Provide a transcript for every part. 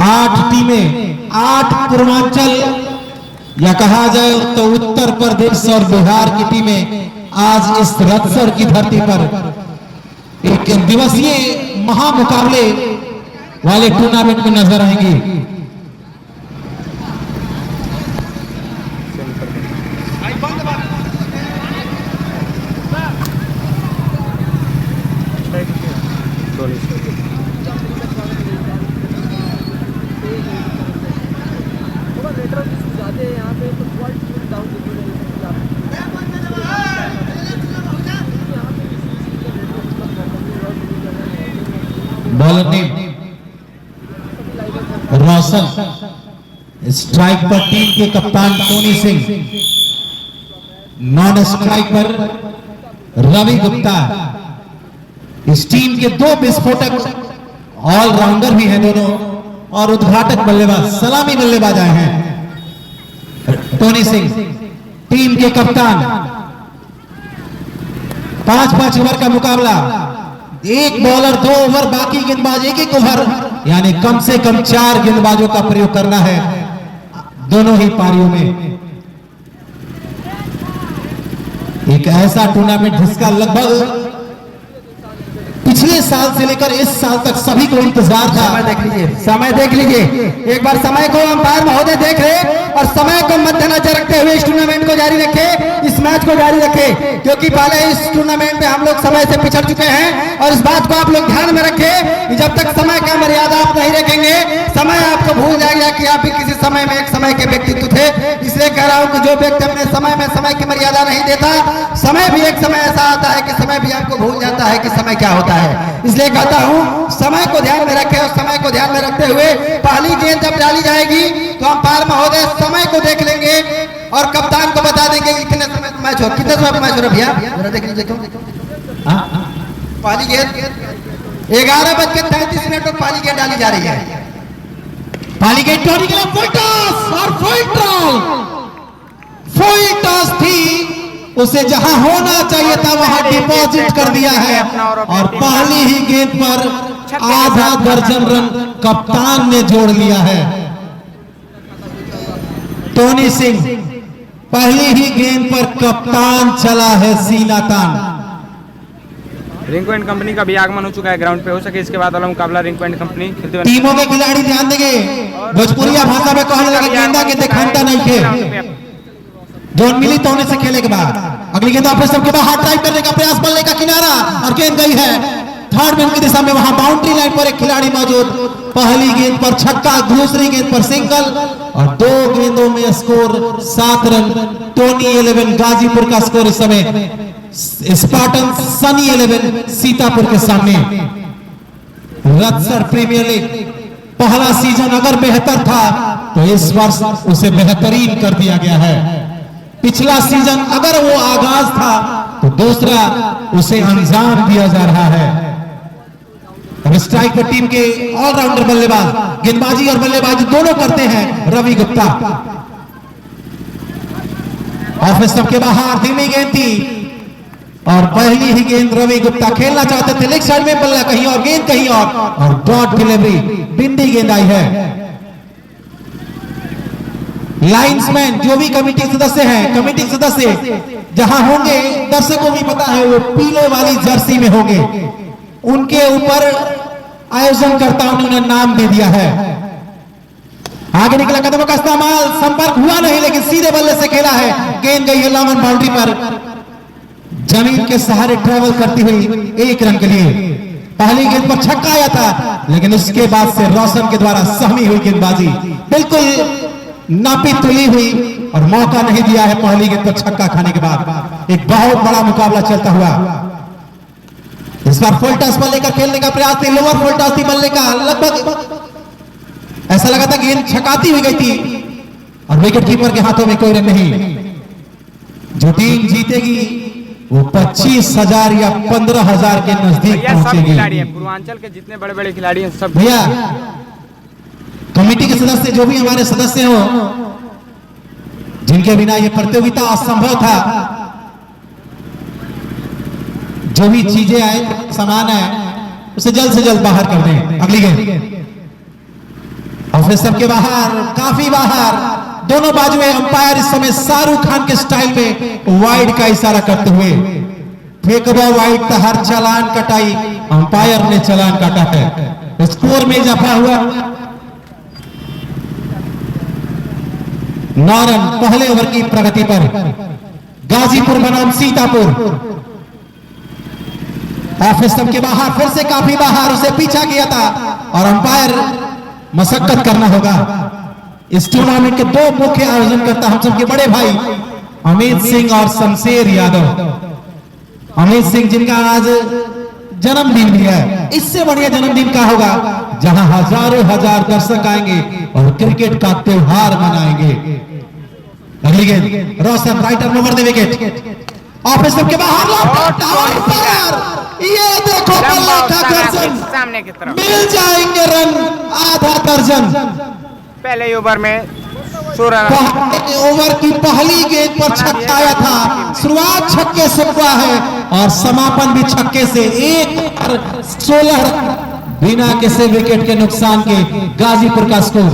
8 टीमें, 8 पूर्वांचल या कहा जाए तो उत्तर प्रदेश और बिहार की टीमें आज इस रत्सर की धरती पर एक दिवसीय महामुकाबले वाले टूर्नामेंट में नजर आएंगी। बॉलर ने रोशन, स्ट्राइक पर टीम के कप्तान टोनी सिंह, नॉन स्ट्राइक पर रवि गुप्ता। इस टीम के 2 विस्फोटक ऑलराउंडर भी हैं दोनों, और उद्घाटक बल्लेबाज, सलामी बल्लेबाज आए हैं। टोनी सिंह टीम के कप्तान। 5-5 ओवर का मुकाबला, 1 बॉलर 2 ओवर, बाकी गेंदबाज 1-1 ओवर, यानी कम से कम 4 गेंदबाजों का प्रयोग करना है दोनों ही पारियों में। एक ऐसा टूर्नामेंट जिसका लगभग पिछले साल से लेकर इस साल तक सभी को इंतजार था। समय देख लीजिए, एक बार समय को अंपायर महोदय देख रहे और समय को मद्देनजर रखते हुए इस टूर्नामेंट को जारी रखे, इस मैच को जारी रखे, क्योंकि पहले इस टूर्नामेंट में हम लोग समय से पिछड़ चुके हैं। और इस बात को आप लोग ध्यान में रखें कि जब तक समय का मर्यादा आप नहीं रखेंगे, समय आपको भूल जाएगा कि आप भी किसी समय में एक समय के व्यक्तित्व थे। इसलिए कह रहा हूं कि जो व्यक्ति अपने समय में समय की मर्यादा नहीं देता, समय भी एक समय ऐसा आता है कि समय भी आपको भूल जाता है कि समय क्या होता है। इसलिए कहता हूं समय को ध्यान में रखें, और समय को ध्यान में रखते हुए पहली गेंद जब डाली जाएगी तो अंपायर महोदय समय को देख लेंगे और कप्तान को बता देंगे कितने समय मैच हो, कितने समय मैच हो रहा भैया, जरा देख लीजिए। पहली गेंद 11:33 पर पहली गेंद डाली जा रही है। पहली गेंद टोनी के लिए फुल टॉस, और फुल टॉस थी, उसे जहां होना चाहिए था वहां डिपॉजिट कर दिया है, और पहली ही गेंद पर आधा दर्जन रन कप्तान ने जोड़ लिया है। टोनी सिंह पहली ही गेंद पर कप्तान चला है सीना तान। रिंकू एंड कंपनी का भी आगमन हो चुका है ग्राउंड पे। हो सके इसके बाद वाला मुकाबला रिंकू एंड कंपनी टीमों के खिलाड़ी ध्यान देंगे, भोजपुरिया भाषा में कहने लगा गेंदा के दिखाता नहीं थे, जोन मिली तो होने से खेले के बाद अगली गेंद ऑफ स्टंप के बाहर ड्राइव करने का प्रयास, बल्ले का किनारा, और गेंद गई है थर्ड मैन की दिशा में। वहां बाउंड्री लाइन पर एक खिलाड़ी मौजूद। पहली गेंद पर छक्का, दूसरी गेंद पर सिंगल, और 2 गेंदों में स्कोर 7 रन। टोनी 11 गाजीपुर का स्कोर इस समय स्पार्टन सनी 11 सीतापुर के सामने। रत्सर प्रीमियर लीग पहला सीजन अगर बेहतर था तो इस वर्ष उसे बेहतरीन कर दिया गया है। पिछला सीजन अगर वो आगाज था तो दूसरा उसे अंजाम दिया जा रहा है। अब स्ट्राइक पर टीम के ऑलराउंडर बल्लेबाज, गेंदबाजी और बल्लेबाजी दोनों करते हैं रवि गुप्ता। ऑफ स्टंप के बाहर धीमी गेंद थी, और पहली ही गेंद रवि गुप्ता खेलना चाहते थे, लेग साइड में बल्ला कहीं और, गेंद कहीं और डॉट डिलीवरी, बिंदी गेंद आई है। लाइन्समैन जो भी कमेटी सदस्य हैं, कमेटी सदस्य जहां होंगे, दर्शकों को भी पता है वो पीले वाली जर्सी में होंगे, उनके ऊपर आयोजनकर्ताओं ने उन्हें नाम दे दिया है। आगे निकला, कदमों का इस्तेमाल, संपर्क हुआ नहीं, लेकिन सीधे बल्ले से खेला है, गेंद गई है लॉन्ग बाउंड्री पर, जमीन के सहारे ट्रेवल करती हुई 1 रन के लिए। पहली गेंद पर छक्का आया था, लेकिन उसके बाद से रोशन के द्वारा सहमी हुई गेंदबाजी, बिल्कुल नापी तुली हुई, और मौका नहीं दिया है पहली गेंद पर छक्का खाने के बाद। एक बहुत बड़ा मुकाबला चलता हुआ इस बार फुल टॉस पर लेकर खेलने का प्रयास थी, लोअर फुल टॉस थी बल्ले का, लगभग ऐसा लगा था गेंद छकाती हुई गई थी, और विकेट कीपर के हाथों में कोई रन नहीं। जो टीम जीतेगी वो 25,000 या 15,000 के नजदीक पहुंचेगी। पूर्वांचल के जितने बड़े बड़े खिलाड़ी हैं सब, भैया कमेटी के सदस्य जो भी हमारे सदस्य हो, जिनके बिना ये प्रतियोगिता असंभव था, जो भी चीजें आए, सामान है, उसे जल्द से जल्द बाहर कर दें। अगली गेंद ऑफिस सबके बाहर, काफी बाहर, दोनों बाजू में अंपायर इस समय शाहरुख खान के स्टाइल में वाइड का इशारा करते हुए फेंकबा वाइड का हर चालान कटाई, अंपायर ने चालान काटा है, स्कोर में इजाफा हुआ। 9 रन पहले ओवर की प्रगति पर गाजीपुर बनाम सीतापुर। ऑफिस सबके बाहर, फिर से काफी बाहर, उसे पीछा किया था और अंपायर मशक्कत करना होगा। इस टूर्नामेंट के 2 मुख्य आयोजन करता हम सबके बड़े भाई अमित सिंह और शमशेर यादव। अमित सिंह जिनका आज जन्मदिन भी है, इससे बढ़िया जन्मदिन का होगा जहां हजारों हजार दर्शक आएंगे और क्रिकेट का त्योहार मनाएंगे। अगली गेंद Roshan right arm over the wicket, ऑफिस सबके बाहर, ये देखो बल्ले का दर्जन, सामने की तरफ मिल जाएंगे रन आधा दर्जन। पहले ओवर में 16 रन। ओवर की पहली गेंद पर छक्का आया था, शुरुआत छक्के से हुआ है और समापन भी छक्के से। 16 रन बिना किसी विकेट के नुकसान के गाजीपुर का स्कोर।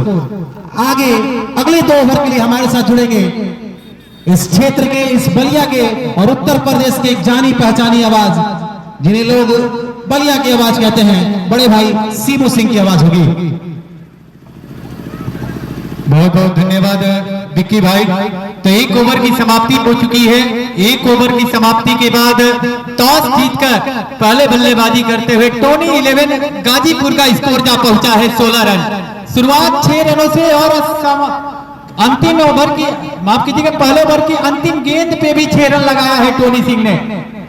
आगे अगले 2 ओवर के लिए हमारे साथ जुड़ेंगे इस क्षेत्र के, इस बलिया के और उत्तर प्रदेश के एक जानी पहचानी आवाज, जिन्हें लोग बलिया की आवाज कहते हैं, बड़े भाई सीबू सिंह की आवाज होगी। बहुत बहुत धन्यवाद विक्की भाई। तो 1 ओवर की समाप्ति हो चुकी है। 1 ओवर की समाप्ति के बाद टॉस जीतकर पहले बल्लेबाजी करते हुए टोनी 11 गाजीपुर का स्कोर जा पहुंचा है 16 रन। शुरुआत 6 रनों से और अंतिम ओवर की, माफ कीजिएगा, पहले ओवर की अंतिम गेंद पे भी 6 रन लगाया है टोनी सिंह ने।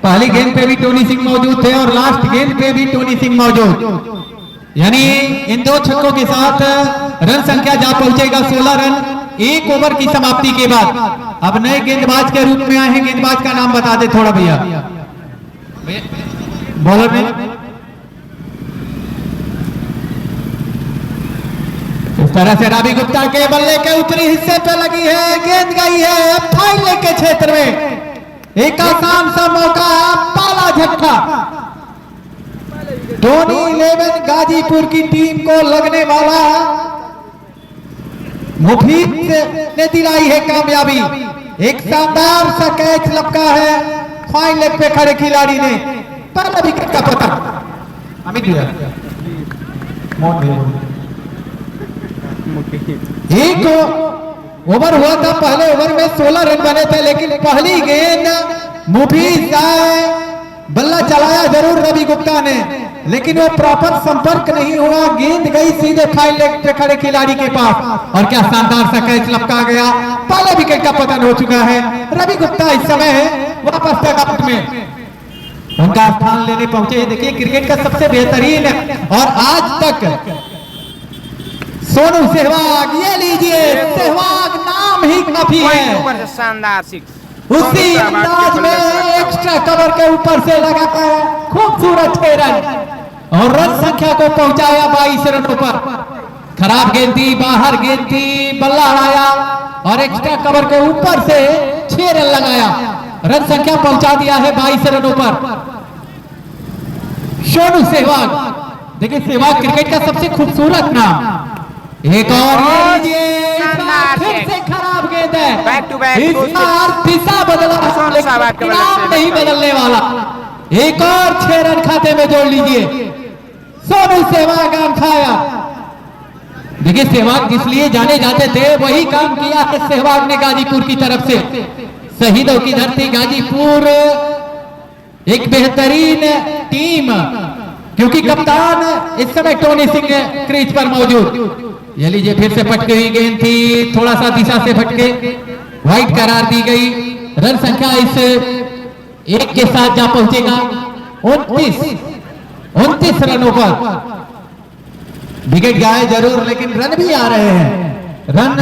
पहली गेंद पे भी टोनी सिंह मौजूद थे और लास्ट गेंद पे भी टोनी सिंह मौजूद, यानी इन 2 छक्कों के साथ रन संख्या जा पहुंचेगा 16 रन 1 ओवर की समाप्ति के बाद। अब नए गेंदबाज के रूप में आए हैं, गेंदबाज का नाम बता दे थोड़ा भैया, बॉलर में। इस तरह से रवि गुप्ता के बल्ले के ऊपरी हिस्से पे लगी है, गेंद गई है अब फाइनल के क्षेत्र में। एक आसान सा मौका, पाला झटका टोनी 11 गाजीपुर की टीम को लगने वाला, मुफीद ने दिलाई है कामयाबी। एक शानदार सा कैच लपका है फाइन लेग पे खड़े खिलाड़ी ने, पहला विकेट का पता। अमित एक ओवर हुआ था, पहले ओवर में 16 रन बने थे, लेकिन पहली गेंद मुफीद आए, बल्ला चलाया जरूर रवि गुप्ता ने, लेकिन वो प्रॉपर संपर्क नहीं हुआ, गेंद गई सीधे फाइल लेग पे खड़े खिलाड़ी के पास और क्या शानदार सा कैच लपका गया। पहले विकेट का पतन हो चुका है। रवि गुप्ता इस समय वापस टगआउट में उनका स्थान लेने पहुंचे। देखिए क्रिकेट का सबसे बेहतरीन और आज तक सोनू सहवाग, ये लीजिए सहवाग नाम ही काफी है। शानदार 6 उसी अंदाज में एक्स्ट्रा कवर के ऊपर से लगाकर खूबसूरत 6 रन और रन संख्या को पहुंचाया 22 रनों पर। खराब गेंद थी, बाहर गेंद थी, बल्ला उड़ाया और एक्स्ट्रा कवर के ऊपर से 6 रन लगाया, रन संख्या पहुंचा दिया है 22 रनों पर सोनू सहवाग। देखिए सहवाग क्रिकेट का सबसे खूबसूरत नाम। एक और फिर से खराब गेंद है, बैक टू बैक इस बार दिशा बदला, नाम नहीं बदलने वाला। एक और 6 रन खाते में जोड़ लीजिए। सोनू सहवाग काम खाया। देखिए सहवाग जिस लिए जाने जाते थे वही काम किया है सहवाग ने गाजीपुर की तरफ से। शहीदों की धरती गाजीपुर एक बेहतरीन टीम, क्योंकि कप्तान इस समय टोनी सिंह क्रीज पर मौजूद। ये लीजिए फिर से पटकी हुई गेंद थी, थोड़ा सा दिशा से फटके वाइड करार दी गई। रन संख्या इस एक के साथ जा पहुंचेगा 29 रनों पर। विकेट गया है जरूर, लेकिन रन भी आ रहे हैं, रन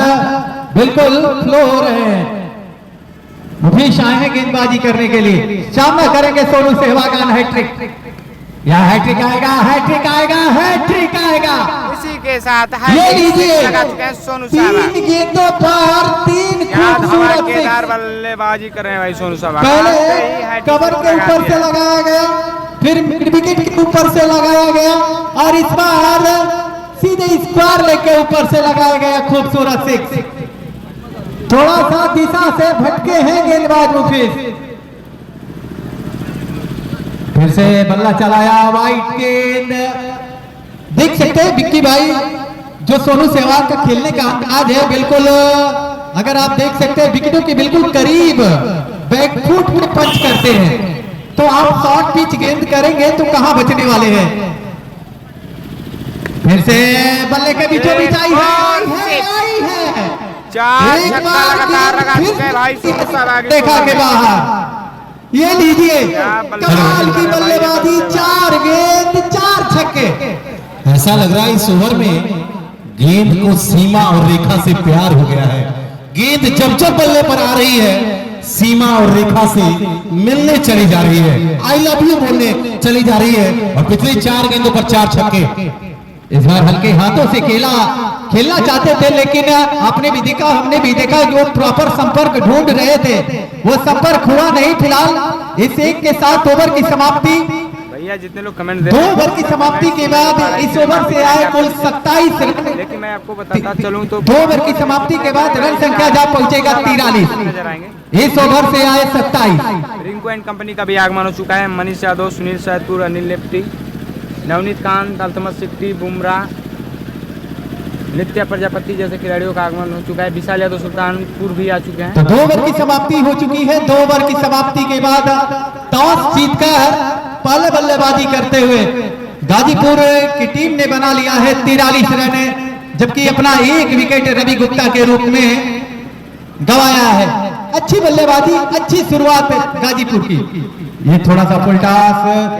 बिल्कुल फ्लो हो रहे हैं। मुफीश आए हैं गेंदबाजी करने के लिए, सामना करेंगे सोनू सहवाग का हैट्रिक। या हैट्रिक आएगा, हैट्रिक आएगा, हैट्रिक आएगा। इसी के साथ ये लीजिए लगा चुके हैं सोनू सहवाग। 3 गेंदों पर 3 खूबसूरत केदार बल्लेबाजी कर रहे हैं भाई सोनू सहवाग। पहले कवर के ऊपर से लगाया गया, फिर विकेट के ऊपर से लगाया गया और इस बार सीधे स्क्वायर लेके ऊपर से लगाया गया खूबसूरत सिक्स। थोड़ा सा दिशा से भटके हैं गेंदबाज मुफीज। फिर से बल्ला चलाया, वाइट गेंद। देख सकते हैं विक्की भाई, जो सोनू सहवाग का खेलने का अंदाज है, बिल्कुल अगर आप देख सकते हैं विकेटों के बिल्कुल करीब बैकफुट में पंच करते हैं, तो आप शॉर्ट पिच गेंद करेंगे तो कहां बचने वाले हैं। फिर से बल्ले के बीचों बीच आई है। चार छक्का लगातार लगा चुके हैं भाई सोनू सहवाग। देखा के बाहर, ये लीजिए कमाल की बल्लेबाजी, 4 गेंद 4 छक्के। ऐसा लग रहा है इस ओवर में गेंद को सीमा और रेखा से प्यार हो गया है। गेंद जब जब बल्ले पर आ रही है, सीमा और रेखा से मिलने चली जा रही है, आई लव यू बोलने चली जा रही है। और पिछली 4 गेंदों पर 4 छक्के। इस बार हल्के हाथों से खेलना चाहते थे, लेकिन आपने भी देखा, हमने भी देखा कि वो प्रॉपर संपर्क ढूंढ रहे थे, वो संपर्क हुआ नहीं। फिलहाल इस एक के साथ ओवर की समाप्ति। भैया जितने लोग कमेंट दे 2 ओवर की समाप्ति के बाद इस ओवर से आए कुल 27 रन। लेकिन मैं आपको बताता चलूं तो 2 ओवर की समाप्ति के बाद रन संख्या जा पहुंचेगा 43। नजर आएंगे। इस ओवर से आए 27। रिंकू एंड कंपनी का भी आगमन हो चुका है। मनीष यादव, सुनील सैदपुर, अनिल लेप्टी, नवनीत कांत, अल्तमत सिक्टी, बुमराह, नित्या प्रजापति जैसे खिलाड़ियों का आगमन हो चुका है। विशाल यादव सुल्तानपुर भी आ चुके हैं। तो 2 ओवर की समाप्ति हो चुकी है। 2 ओवर की समाप्ति के बाद टॉस जीतकर पहले बल्लेबाजी करते हुए गाजीपुर की टीम ने बना लिया है 43 रन, जबकि अपना 1 विकेट रवि गुप्ता के रूप में गंवाया है। अच्छी बल्लेबाजी, अच्छी शुरुआत गाजीपुर की। ये थोड़ा सा फुल टॉस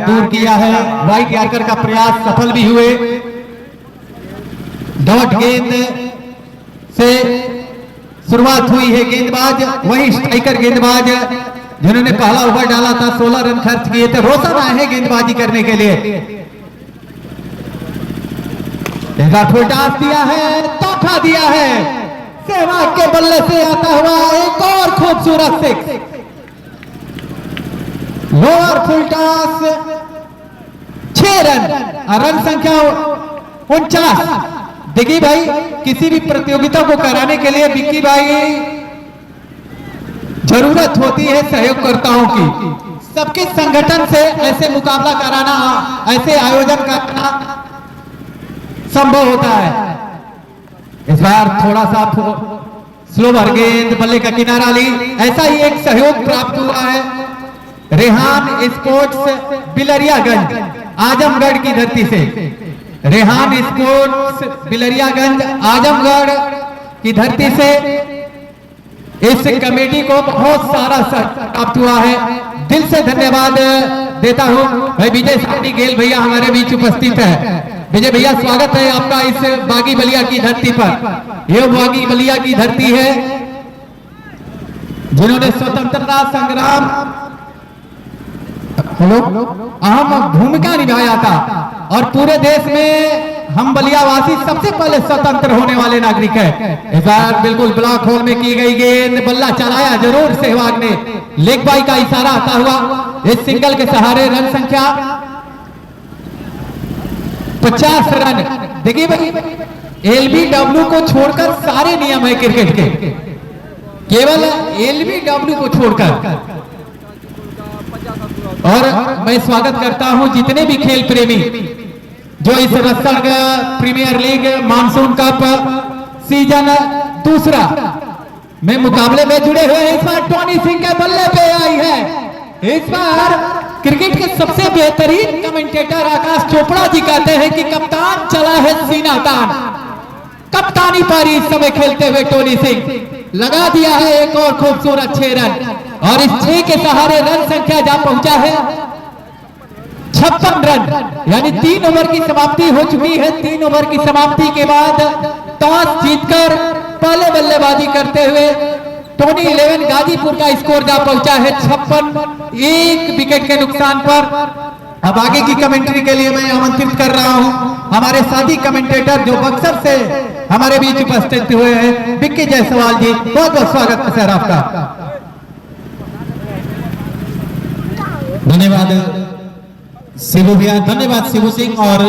दूर किया है, वाइट यॉर्कर का प्रयास सफल भी हुए। डॉट गेंद से शुरुआत हुई है। गेंदबाज वही स्ट्राइकर गेंदबाज जिन्होंने पहला ओवर डाला था, 16 रन खर्च किए थे। रोशन आए हैं गेंदबाजी करने के लिए। फुल टॉस दिया है, तोहफा दिया है। सहवाग के बल्ले से आता हुआ एक और खूबसूरत six. Lower full toss 6 run, run संख्या 49। देखिए भाई, किसी भी प्रतियोगिता को कराने के लिए विक्की भाई जरूरत होती है सहयोगकर्ताओं की। सबके संगठन से ऐसे मुकाबला कराना, ऐसे आयोजन करना संभव होता है। इस बार थोड़ा सा स्लोवर गेंद, बल्ले का किनारा ली। ऐसा ही एक सहयोग प्राप्त हुआ है रेहान स्पोर्ट्स बिलरियागंज आजमगढ़ की धरती से। रेहान स्पोर्ट्स बिलरियागंज आजमगढ़ की धरती से इस कमेटी को बहुत सारा प्राप्त हुआ है। दिल से धन्यवाद देता हूं। भाई विजय सानी गेल भैया हमारे बीच उपस्थित है। विजय भैया, स्वागत है आपका इस बागी बलिया की धरती पर। यह बागी बलिया की धरती है जिन्होंने स्वतंत्रता संग्राम अहम भूमिका निभाया था, और पूरे देश में हम बलियावासी सबसे पहले स्वतंत्र होने वाले नागरिक हैं। इस बार बिल्कुल ब्लॉक होल में की गई गेंद, बल्ला चलाया जरूर सहवाग ने। लेग बाई का इशारा आता हुआ इस सिंगल के सहारे रन संख्या 50 रन। देखिए भाई, एलबीडब्ल्यू को छोड़कर सारे नियम है क्रिकेट के, केवल एलबीडब्ल्यू को छोड़कर। और मैं स्वागत करता हूं जितने भी खेल प्रेमी जो इस रसंग premier league monsoon cup season 2 में मुकाबले में जुड़े हुए हैं। इस बार टोनी सिंह के बल्ले पे आई है। इस बार क्रिकेट के सबसे बेहतरीन कमेंटेटर आकाश चोपड़ा जी कहते हैं कि कप्तान चला है सीना तान। कप्तानी पारी इस समय खेलते हुए टोनी सिंह लगा दिया है एक और खूबसूरत 6 रन, और इस 6 के सहारे रन संख्या जा पहुंचा है 56 रन। यानी 3 ओवर की समाप्ति हो चुकी है। 3 ओवर की समाप्ति के बाद टॉस जीतकर पहले बल्लेबाजी करते हुए टोनी 11 गाजीपुर का स्कोर जा पहुंचा है 56, 1 विकेट के नुकसान पर। अब आगे की कमेंट्री के लिए मैं आमंत्रित कर रहा हूं हमारे साथी कमेंटेटर जो बक्सर से हमारे बीच उपस्थित हुए हैं, विक्की जायसवाल जी। बहुत बहुत स्वागत है सर आपका। धन्यवाद शिवू भैया, धन्यवाद शिवू सिंह। और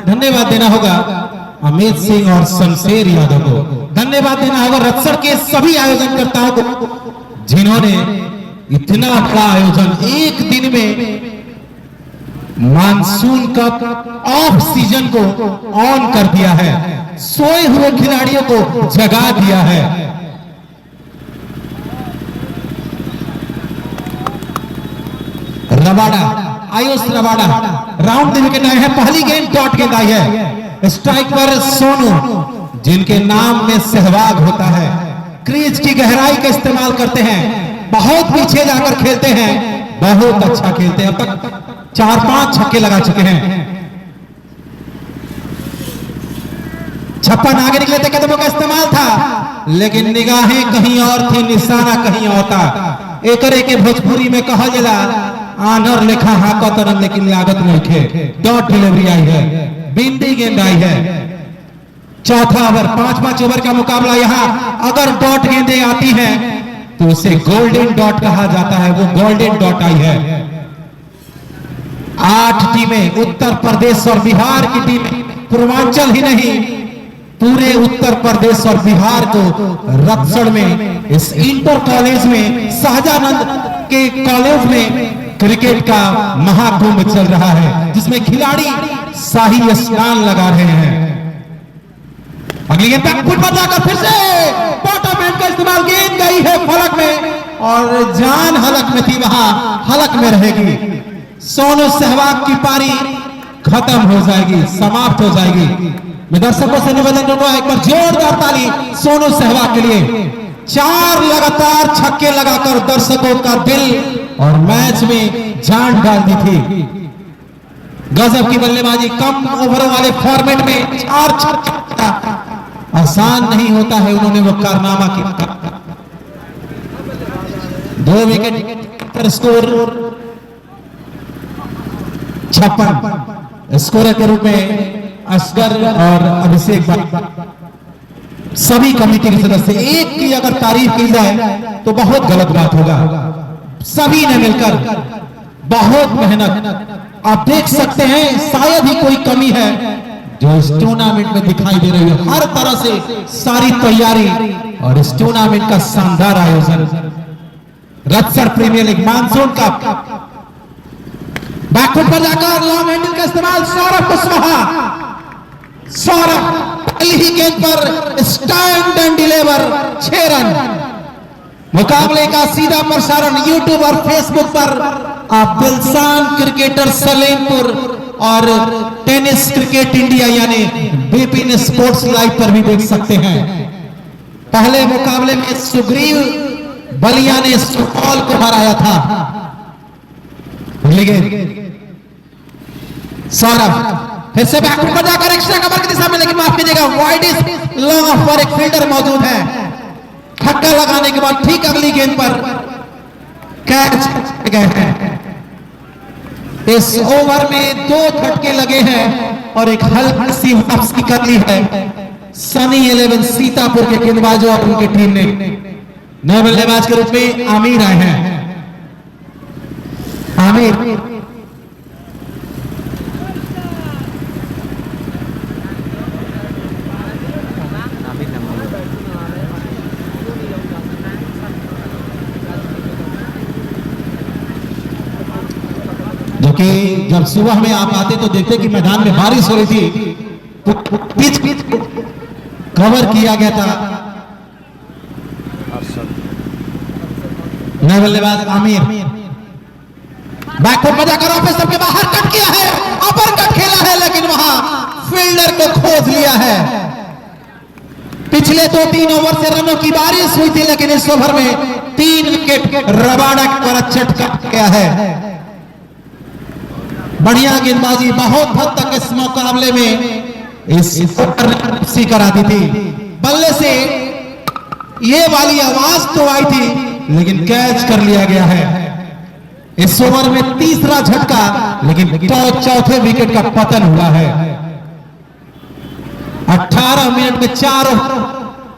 धन्यवाद देना होगा अमित सिंह और शमशेर यादव को धन्यवाद देना होगा। रत्सर के सभी आयोजनकर्ताओं को जिन्होंने इतना बड़ा आयोजन एक दिन में मानसून कप ऑफ सीजन को ऑन कर दिया है, सोए हुए खिलाड़ियों को जगा दिया है। रबाड़ा, आयुष रबाड़ा राउंड दे विकेट आए हैं। पहली गेंद डॉट गेंद आई है। स्ट्राइक पर सोनू, जिनके नाम में सहवाग होता है, क्रीज की गहराई का इस्तेमाल करते हैं, बहुत पीछे जाकर खेलते हैं, बहुत अच्छा खेलते हैं। अब तक 4-5 छक्के लगा चुके हैं। 56 आगे निकले थे, कदमों का इस्तेमाल था, लेकिन निगाहें कहीं और थी, निशाना कहीं और था। एकरे के भोजपुरी में कहा जला आनर लेखा हाकत रन, लेकिन लागत नहीं थे। डॉट डिलीवरी आई है, बिंदी गेंद आई है। चौथा ओवर, 5-5 ओवर का मुकाबला। यहां अगर डॉट गेंदें आती हैं तो उसे गोल्डन डॉट कहा जाता है। वो गोल्डन डॉट आई है। 8 टीमें, उत्तर प्रदेश और बिहार की टीमें, पूर्वांचल ही नहीं पूरे उत्तर प्रदेश और बिहार को रत्सड़ में इस इंटर कॉलेज में, शाहजानंद के कॉलेज में क्रिकेट का महाकुंभ चल रहा है, जिसमें खिलाड़ी शाही स्नान लगा रहे हैं। अगली गेंद तक फुट पर जाकर फिर से बॉटम हैंड का इस्तेमाल, गेंद गई है फलक में और जान हलक में थी, वहां हलक में रहेगी। सोनू सहवाग की पारी खत्म हो जाएगी, समाप्त हो जाएगी। मैं दर्शकों से निवेदन करूंगा, एक बार जोरदार ताली सोनू सहवाग के लिए। 4 लगातार छक्के लगाकर दर्शकों का दिल और मैच में जान डाल दी थी। गजब की बल्लेबाजी, कम ओवरों वाले फॉर्मेट में 4 छक्के आसान नहीं होता है, उन्होंने वो कारनामा किया। 2 विकेट पर स्कोर 56। स्कोरर के रूप में असगर और अभिषेक सभी कमेटी के सदस्य। एक की अगर तारीफ की जाए तो बहुत गलत बात होगा। सभी ने मिलकर बहुत मेहनत, आप देख सकते हैं, शायद ही कोई कमी है जो इस टूर्नामेंट में दिखाई दे रही है। हर तरह से सारी तैयारी और इस टूर्नामेंट का शानदार आयोजन। रत्सर premier league monsoon cup, back foot पर जाकर लॉन्ग हैंडल का इस्तेमाल, सौरभ कुशवाहा। सौरभ पहली ही गेंद पर स्टैंड एंड डिलीवर, 6 रन। मुकाबले का सीधा प्रसारण यूट्यूब और फेसबुक पर आप दिलसान क्रिकेटर सलेमपुर और टेनिस क्रिकेट इंडिया यानी बिपिन स्पोर्ट्स लाइव पर भी देख सकते हैं। पहले मुकाबले में सुग्रीव बलिया ने सुपौल को हराया था। सौरभ फिर से बैकफुट पर जाकर एक्स्ट्रा कवर की दिशा में, लेकिन माफ कीजिएगा, वाइड इज लॉन्ग ऑफ पर एक फील्डर मौजूद है। छक्का लगाने के बाद ठीक अगली गेंद पर कैच गए हैं। इस ओवर में 2 झटके लगे हैं और एक हल्की सी वापसी कर ली है सनी 11 सीतापुर के गेंदबाजों और उनकी टीम ने। नए बल्लेबाज के रूप में आमिर आए हैं। आमिर जो कि जब सुबह में आप आते तो देखते कि मैदान में बारिश हो रही थी, तो पिच कवर किया गया था। नए बल्लेबाज आमिर बैकफुट पर जाकर ऑफिस सबके बाहर कट किया है, अपर कट खेला है, लेकिन वहां फील्डर को खोज लिया है। पिछले 2-3 ओवर से रनों की बारिश हुई थी, लेकिन इस ओवर में 3 विकेट रबाड़ा पर झटका गया है। बढ़िया गेंदबाजी, बहुत हद तक इस मुकाबले में इस करा दी थी। बल्ले से ये वाली आवाज तो आई थी, लेकिन कैच कर लिया गया है। इस ओवर में 3रा झटका, लेकिन चौथे विकेट का पतन हुआ है। 18 मिनट में 4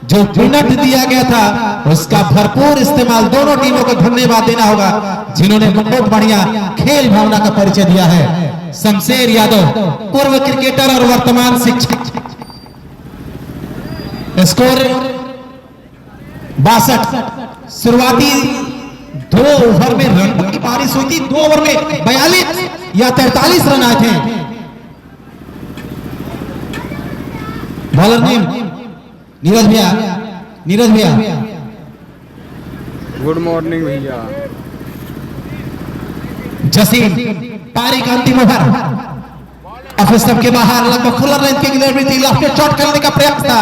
जो मिनट दिया गया था, उसका भरपूर इस्तेमाल दोनों टीमों को धन्यवाद देना होगा, जिन्होंने बहुत बढ़िया खेल भावना का परिचय दिया है। शमशेर यादव पूर्व क्रिकेटर और वर्तमान शिक्षक, स्कोर 62। शुरुआती 2 ओवर में रन की बारिश हुई थी। 2 ओवर में 42 या 43 रन आए थे। बॉलर नेम नीरज भैया। गुड मॉर्निंग भैया। जसीम पारी का अंतिम ओवर। ऑफ स्टंप के बाहर लगभग फुलर लेंथ की डिलीवरी थी। लेफ्ट शॉट करने का प्रयास था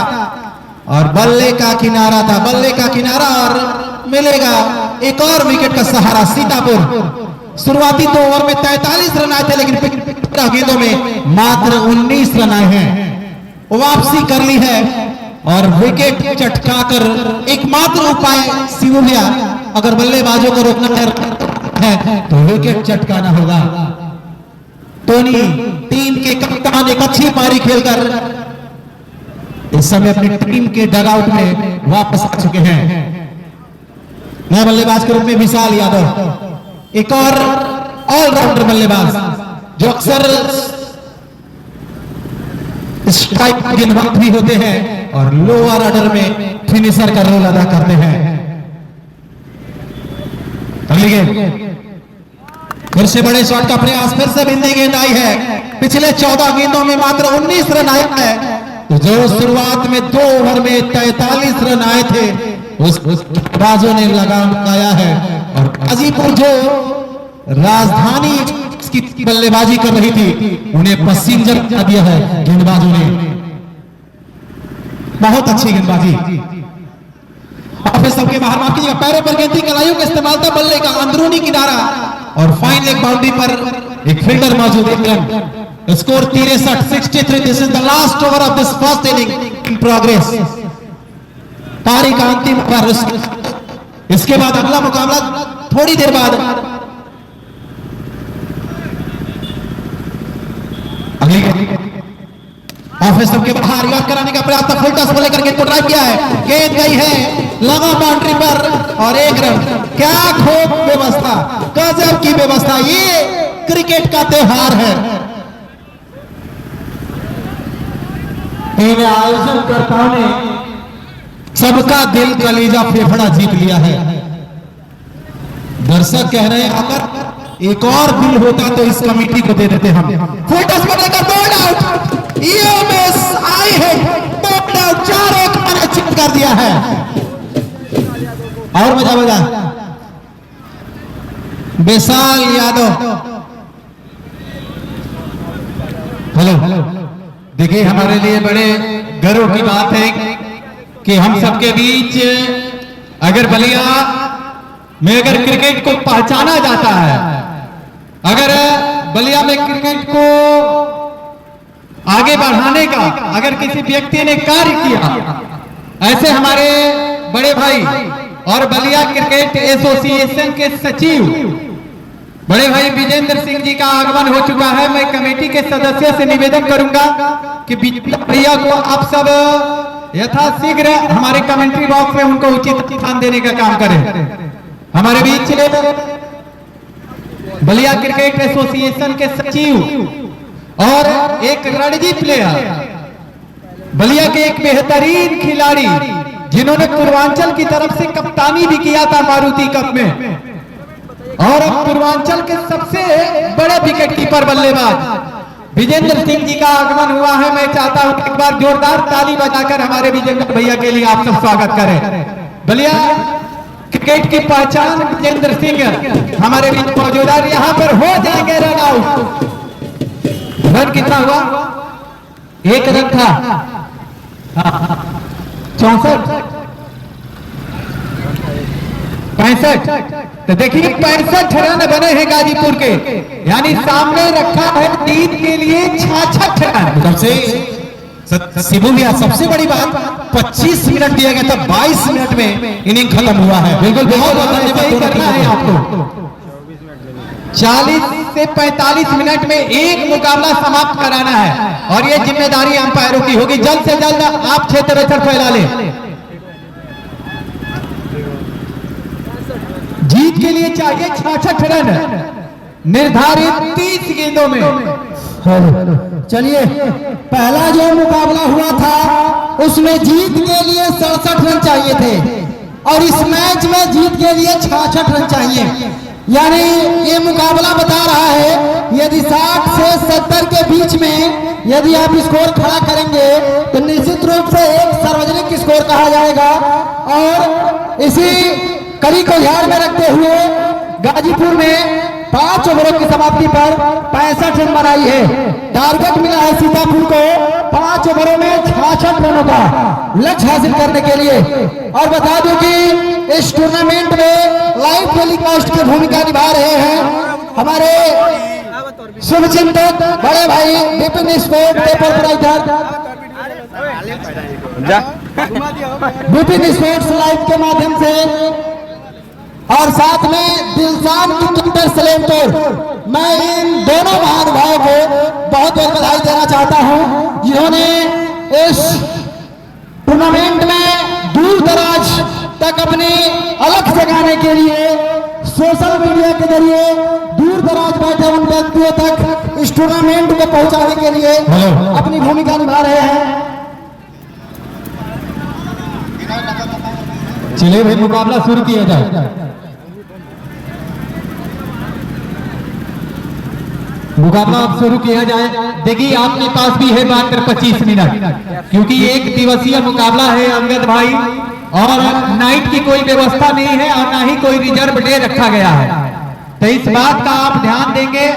और बल्ले का किनारा था। बल्ले का किनारा और मिलेगा एक और विकेट का सहारा सीतापुर। शुरुआती 2 ओवर में 43 रन आए थे, लेकिन 15 गेंदों में मात्र 19 रन आए हैं। वापसी कर ली है और विकेट चटकाकर एकमात्र उपाय शिवू भैया, अगर बल्लेबाजों को रोकना है तो विकेट चटकाना होगा। टोनी टीम के कप्तान एक अच्छी पारी खेलकर इस समय अपनी टीम के डगआउट में वापस आ चुके हैं। नया बल्लेबाज के रूप में विशाल यादव, एक और ऑलराउंडर बल्लेबाज जो अक्सर स्ट्राइक गेंदबाज भी होते हैं और लोअर ऑर्डर में फिनिशर का रोल अदा करते हैं। फिर से बड़े शॉट का प्रयास, फिर से बिंदी गेंद आई है। पिछले 14 गेंदों में मात्र 19 रन आए हैं। तो जो शुरुआत में 2 ओवर में 43 रन आए थे, उस बाजों ने लगाम लगाया है। और गाजीपुर जो राजधानी की बल्लेबाजी कर रही थी, उन्हें पैसेंजर कर दिया है गेंदबाजों ने। बहुत अच्छी गेंदबाजी। सबके बाहर माफ कीजिएगा, पैरों पर गेंद थी, कलाइयों का इस्तेमाल था, बल्ले का अंदरूनी किनारा और फाइन लेग बाउंड्री पर एक फील्डर मौजूद है। Score 63 this is the last over of this first inning in progress. पारी का अंतिम ओवर। इसके बाद अगला मुकाबला थोड़ी देर बाद अगली ऑफ स्टंप के बाहर याद कराने का प्रयास था। फुल टॉस को लेकर गेंद को ड्राइव किया है, गेंद गई है लगा बाउंड्री पर और 1 रन। क्या खूब व्यवस्था, गजब की व्यवस्था। ये क्रिकेट का त्योहार है। इन आयोजनकर्ताओं ने सबका दिल कलीजा फेफड़ा जीत लिया है। दर्शक कह रहे हैं अगर एक और बिल होता तो इस कमेटी को दे देते हम। फुल टॉस को लेकर बोल्ड आउट, ये मिस आई है, बोल्ड आउट। 4-1 मैंने चिट कर दिया है। और बजा विशाल यादव। हेलो, देखिए हमारे लिए बड़े गर्व की बात है कि हम सबके बीच अगर बलिया में अगर क्रिकेट को पहचाना जाता है, अगर बलिया में क्रिकेट को आगे बढ़ाने का अगर किसी व्यक्ति ने कार्य किया, ऐसे हमारे बड़े भाई और बलिया क्रिकेट एसोसिएशन के सचिव बड़े भाई विजेंद्र सिंह जी का आगमन हो चुका है। मैं कमेटी के सदस्यों से निवेदन करूंगा कि भैया को आप सब यथाशीघ्र हमारे कमेंट्री बॉक्स में उनको उचित स्थान देने का काम करें। हमारे बीच बलिया क्रिकेट एसोसिएशन के सचिव और एक रणजी प्लेयर, बलिया के एक बेहतरीन खिलाड़ी जिन्होंने पूर्वांचल की तरफ से कप्तानी भी किया था मारुति कप में, और अब पूर्वांचल के सबसे बड़े विकेट कीपर बल्लेबाज विजेंद्र सिंह जी का आगमन हुआ है। मैं चाहता हूं एक बार जोरदार ताली बजाकर हमारे विजेंद्र भैया के लिए आप सब स्वागत करें। बलिया क्रिकेट की पहचान विजेंद्र सिंह हमारे बीच मौजूद है। यहाँ पर हो जाएंगे रन आउट। रन कितना हुआ? 1 रन था। 64 65। तो देखिए 65 रन बने हैं गाजीपुर के, यानी सामने रखा है जीत के लिए 66 रन। सबसे शिबू भैया सबसे बड़ी बात 25 मिनट दिया गया था, 22 मिनट में इनिंग खत्म हुआ है। बिल्कुल बहुत करना है आपको। 40 से 45 मिनट में एक मुकाबला समाप्त कराना है और ये जिम्मेदारी अंपायरों की होगी। जल्द से जल्द आप क्षेत्र रक्षण फैला लें। जीत के लिए चाहिए 66 रन निर्धारित 30 गेंदों में। चलिए, पहला जो मुकाबला हुआ था उसमें जीत के लिए 67 रन चाहिए थे और इस मैच में जीत के लिए 66 रन चाहिए। यानी ये मुकाबला बता रहा है यदि 60 से 70 के बीच में यदि आप स्कोर खड़ा करेंगे तो निश्चित रूप से एक सार्वजनिक स्कोर कहा जाएगा। और इसी कड़ी को ध्यान में रखते हुए गाजीपुर में 5 ओवरों की समाप्ति पर 65 रन बनाई है। टारगेट मिला है सीतापुर को 5 ओवरों में 66 रनों का लक्ष्य हासिल करने के लिए। और बता दूं कि इस टूर्नामेंट में लाइव टेलीकास्ट की भूमिका निभा रहे हैं हमारे शुभचिंतक बड़े भाई Vipin sport paper writer Vipin sports live के माध्यम से और साथ में दिलसान की टिकटर सलेमपुर। मैं इन दोनों महानुभावों को बहुत बहुत बधाई देना चाहता हूं जिन्होंने इस टूर्नामेंट में दूर दराज तक अपनी अलग जगाने के लिए सोशल मीडिया के जरिए दूर दराज बैठे उन व्यक्तियों तक इस टूर्नामेंट को पहुंचाने के लिए अपनी भूमिका निभा रहे हैं। चलिए भाई मुकाबला शुरू किया जाए। मुकाबला अब शुरू किया जाए। देखिए आपके पास भी है मात्र 25 मिनट क्योंकि एक दिवसीय मुकाबला है अंगद भाई और नाइट की कोई व्यवस्था नहीं है और ना ही कोई रिजर्व डे रखा गया है। तो इस बात का आप ध्यान देंगे।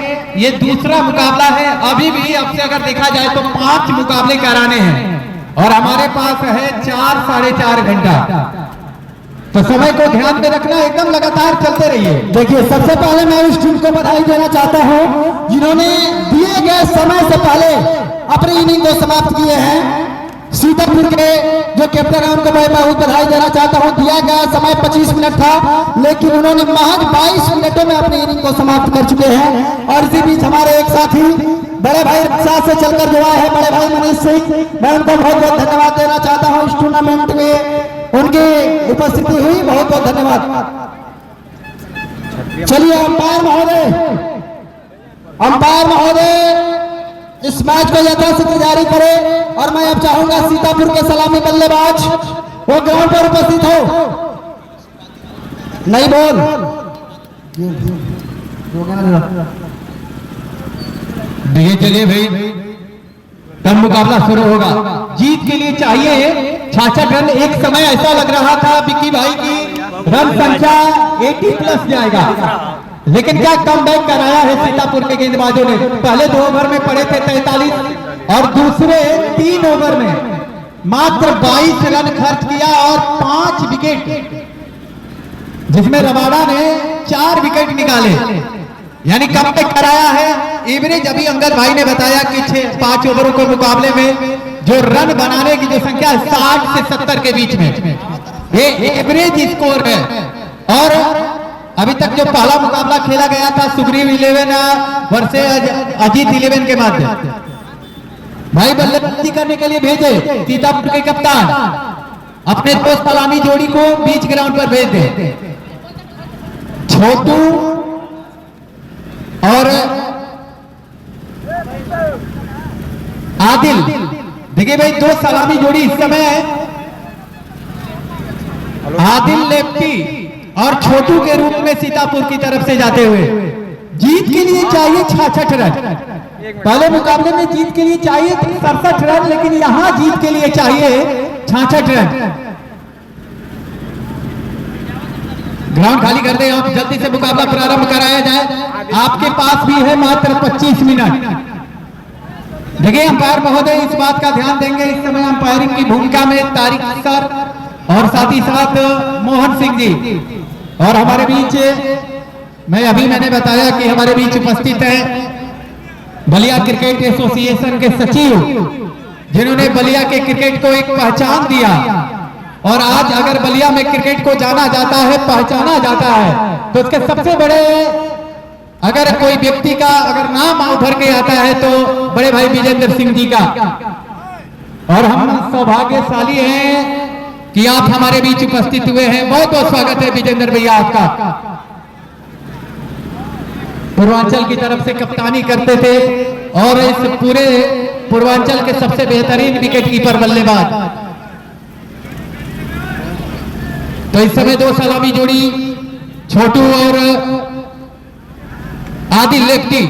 ये दूसरा मुकाबला है। अभी भी अब से अगर देखा जाए तो 5 मुकाबले कराने हैं और हमारे पास है 4 साढ़े 4 घंटा। तो समय को ध्यान में रखना, एकदम लगातार चलते रहिए। देखिए सबसे पहले मैं उस टीम को बधाई देना चाहता हूं जिन्होंने दिए गए समय से पहले अपनी इनिंग को समाप्त किए हैं। सीतापुर के जो कैप्टन है उनको मैं बहुत बधाई देना चाहता हूं। दिया गया समय 25 मिनट था लेकिन उन्होंने महज 22 मिनटों में अपनी इनिंग को समाप्त कर चुके हैं। और इसी बीच हमारे एक साथी बड़े भाई साथ से चलकर जो आए हैं बड़े भाई मनीष सिंह, मैं उनको बहुत बहुत धन्यवाद देना चाहता हूँ। इस टूर्नामेंट में उनकी उपस्थिति हुई, बहुत बहुत धन्यवाद। चलिए अंपायर महोदय इस मैच को यथाशीघ्र जारी करें और मैं अब चाहूंगा सीतापुर के सलामी बल्लेबाज वो ग्राउंड पर उपस्थित हो। नहीं बोल देखिए चलिए भाई तब मुकाबला शुरू होगा। जीत के लिए चाहिए 66 रन। एक समय ऐसा लग रहा था विक्की भाई की रन संख्या 80 प्लस जाएगा लेकिन क्या कम बैक कराया है सीतापुर के गेंदबाजों ने। पहले 2 ओवर में पड़े थे 43 और दूसरे 3 ओवर में मात्र 22 रन खर्च किया और 5 विकेट जिसमें रबाड़ा ने 4 विकेट निकाले यानी कम बैक कराया है। एवरेज अभी अंगद भाई ने बताया कि 5 ओवरों के मुकाबले में जो रन बनाने की जो संख्या है 60 से 70 के बीच में ये एवरेज स्कोर है। और अभी तक जो पहला मुकाबला खेला गया था सुग्रीव 11 वर्सेस अजीत 11 के माध्यम भाई बल्लेबाजी करने के लिए भेजे सीतापुर के कप्तान अपने दोस्त सलामी जोड़ी को बीच ग्राउंड पर भेज दे। छोटू और आदिल, देखिए भाई 2 सलामी जोड़ी इस समय है। आदिल लेफ्टी और छोटू के रूप में सीतापुर की तरफ से जाते हुए। जीत के लिए चाहिए 66 रन। पहले मुकाबले में जीत के लिए चाहिए 67 रन लेकिन यहां जीत के लिए चाहिए 66 रन। ग्राउंड खाली कर दें और जल्दी से मुकाबला प्रारंभ कराया जाए। आपके पास भी है मात्र 25 मिनट। देखिए अंपायर महोदय इस बात का ध्यान देंगे इस समय अंपायरिंग की भूमिका में तारिक सर और साथ ही साथ मोहन सिंह जी और हमारे बीच मैंने बताया कि हमारे बीच उपस्थित है बलिया क्रिकेट एसोसिएशन के सचिव जिन्होंने बलिया के क्रिकेट को एक पहचान दिया। और आज अगर बलिया में क्रिकेट को जाना जाता है, पहचाना जाता है तो उसके सबसे बड़े अगर कोई व्यक्ति का अगर नाम उभर के आता है तो बड़े भाई विजेंद्र सिंह जी का। और हम सौभाग्यशाली हैं कि आप हमारे बीच उपस्थित हुए हैं। बहुत बहुत स्वागत है विजेंद्र भैया आपका। पूर्वांचल की तरफ से कप्तानी करते थे और इस पूरे पूर्वांचल के सबसे बेहतरीन विकेट कीपर बल्लेबाज तो इस समय दो सलामी जोड़ी छोटू और आदिल लेफ्टी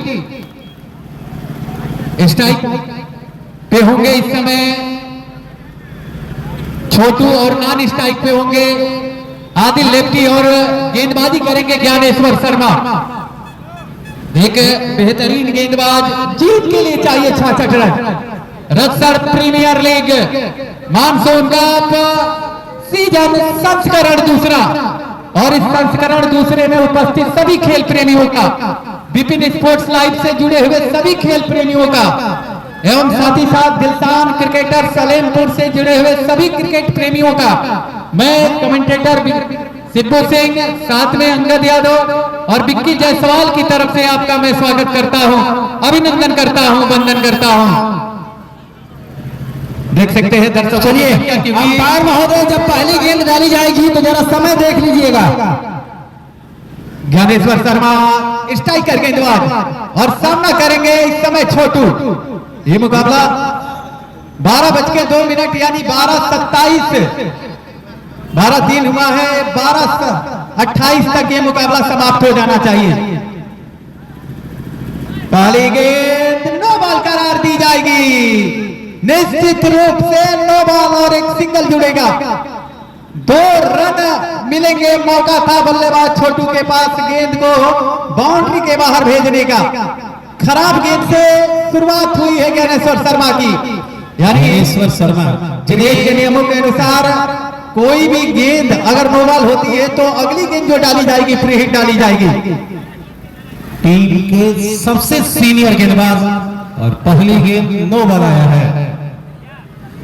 स्ट्राइक पे होंगे। इस समय छोटू और नॉन स्ट्राइक पे होंगे आदिल लेफ्टी और गेंदबाजी करेंगे ज्ञानेश्वर शर्मा। एक बेहतरीन गेंदबाज, जीत के लिए चाहिए 66 रन। रक्सर premier league monsoon cup season संस्करण दूसरा, और इस संस्करण दूसरे में उपस्थित सभी खेल प्रेमियों का, विपिन स्पोर्ट्स लाइव से जुड़े हुए सभी खेल प्रेमियों का एवं साथ ही साथ दिलसान क्रिकेटर सलेमपुर से जुड़े हुए सभी क्रिकेट प्रेमियों का मैं कमेंटेटर सिद्धू सिंह, साथ में अंगद यादव और विक्की जायसवाल की तरफ से आपका मैं स्वागत करता हूं, अभिनंदन करता हूं, वंदन करता हूं। देख सकते हैं दर्शक, चलिए अंपायर महोदय, जब पहली गेंद डाली जाएगी तो जरा समय देख लीजिएगा। ज्ञानेश्वर शर्मा स्ट्राइकर गेंदबाज और सामना करेंगे इस समय छोटू। ये मुकाबला 12:02 यानी 12:27 12-3 हुआ है, 12:28 तक ये मुकाबला समाप्त हो जाना चाहिए। पहली गेंद नो बॉल करार दी जाएगी, निश्चित रूप से नो बॉल और एक सिंगल जुड़ेगा। 2 रन मिलेंगे। मौका था बल्लेबाज छोटू के पास गेंद को बाउंड्री के बाहर भेजने का। खराब गेंद से शुरुआत हुई है ज्ञानेश्वर शर्मा की, यानी ज्ञानेश्वर शर्मा क्रिकेट के नियमों के अनुसार कोई भी गेंद अगर नो बॉल होती है तो अगली गेंद जो डाली जाएगी फ्री हिट डाली जाएगी। टीम के सबसे सीनियर गेंदबाज और पहली गेंद नो बॉल आया है।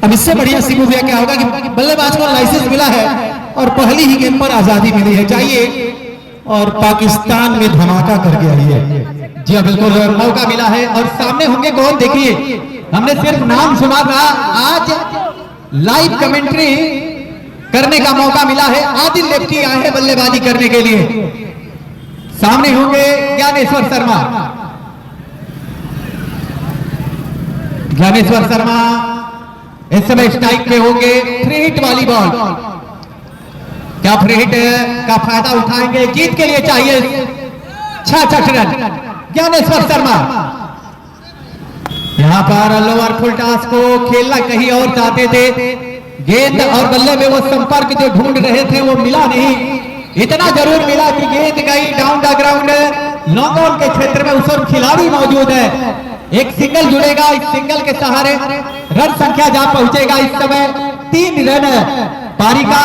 अब इससे बढ़िया सिमू भैया क्या होगा कि बल्लेबाज को लाइसेंस मिला है और पहली ही गेंद पर आजादी मिली है, चाहिए और पाकिस्तान में धमाका करके आई है। जी बिल्कुल, मौका मिला है और सामने होंगे कौन, देखिए हमने सिर्फ नाम सुना था, आज लाइव कमेंट्री करने का मौका मिला है। आदिल लेफ्टी आए हैं बल्लेबाजी करने के लिए, सामने होंगे ज्ञानेश्वर शर्मा। ज्ञानेश्वर शर्मा इस समय स्ट्राइक पे होंगे। फ्री हिट वाली बॉल, क्या फ्री हिट का फायदा उठाएंगे? जीत के लिए चाहिए 66 रन। ज्ञानेश्वर शर्मा यहां पर लोअर फुल टॉस को खेलना कहीं और चाहते थे, गेंद और बल्ले में वो संपर्क जो ढूंढ रहे थे वो मिला नहीं। इतना जरूर मिला कि गेंद गई down the ground, long on के क्षेत्र में उस और खिलाड़ी मौजूद है। एक सिंगल जुड़ेगा, इस सिंगल के सहारे रन संख्या जा पहुंचेगा। इस समय 3 रन पारी का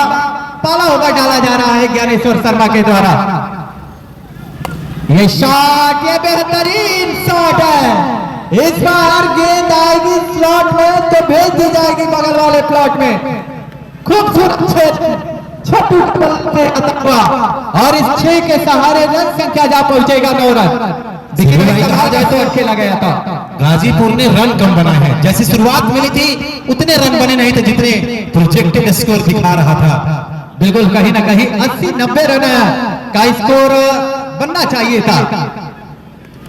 पाला होकर डाला जा रहा है ज्ञानेश्वर शर्मा के द्वारा। ये शॉट, ये बेहतरीन शॉट है। इस बार गेंद आएगी स्लॉट में तो भेज दी जाएगी बगल वाले प्लॉट में। खूबसूरत छोटू और इस 6 के सहारे रन संख्या जा पहुंचेगा 9 रन। देखिए कहा जाए तो खेला गया था। गाजीपुर ने रन कम बनाए हैं, जैसी शुरुआत मिली थी उतने रन बने नहीं थे जितने प्रोजेक्टेड स्कोर दिखा रहा था। बिल्कुल, कहीं ना कहीं 80-90 रन का स्कोर बनना चाहिए था।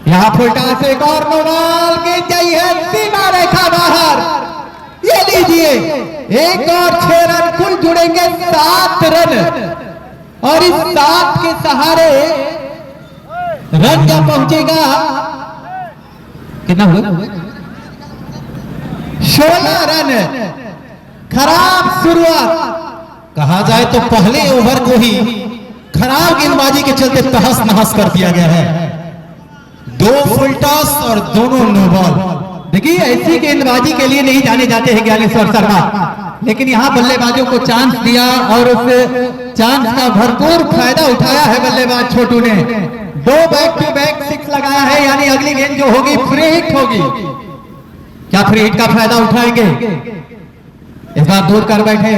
यहाँ फुलटा से एक और नो बॉल गेंद गई है सीमा रेखा बाहर। ये लीजिए, एक और 6 रन, कुल जुड़ेंगे 7 रन और इस 7 के सहारे रन क्या पहुंचेगा, कितना हुआ? 16 रन। खराब शुरुआत, कहा जाए तो पहले ओवर को ही खराब गेंदबाजी के चलते तहस नहस कर दिया गया है। 2 फुल टॉस और दोनों नो बॉल। देखिए ऐसी गेंदबाजी के लिए नहीं जाने जाते हैं ज्ञानेश्वर शर्मा, लेकिन यहाँ बल्लेबाजों को चांस दिया और उस चांस का भरपूर फायदा उठाया है बल्लेबाज छोटू ने। 2 बैक टू बैक 6 लगाया है, यानी अगली गेंद जो होगी फ्री हिट होगी। क्या फ्री हिट का फायदा उठाएंगे? इस बार दूर कर बैठे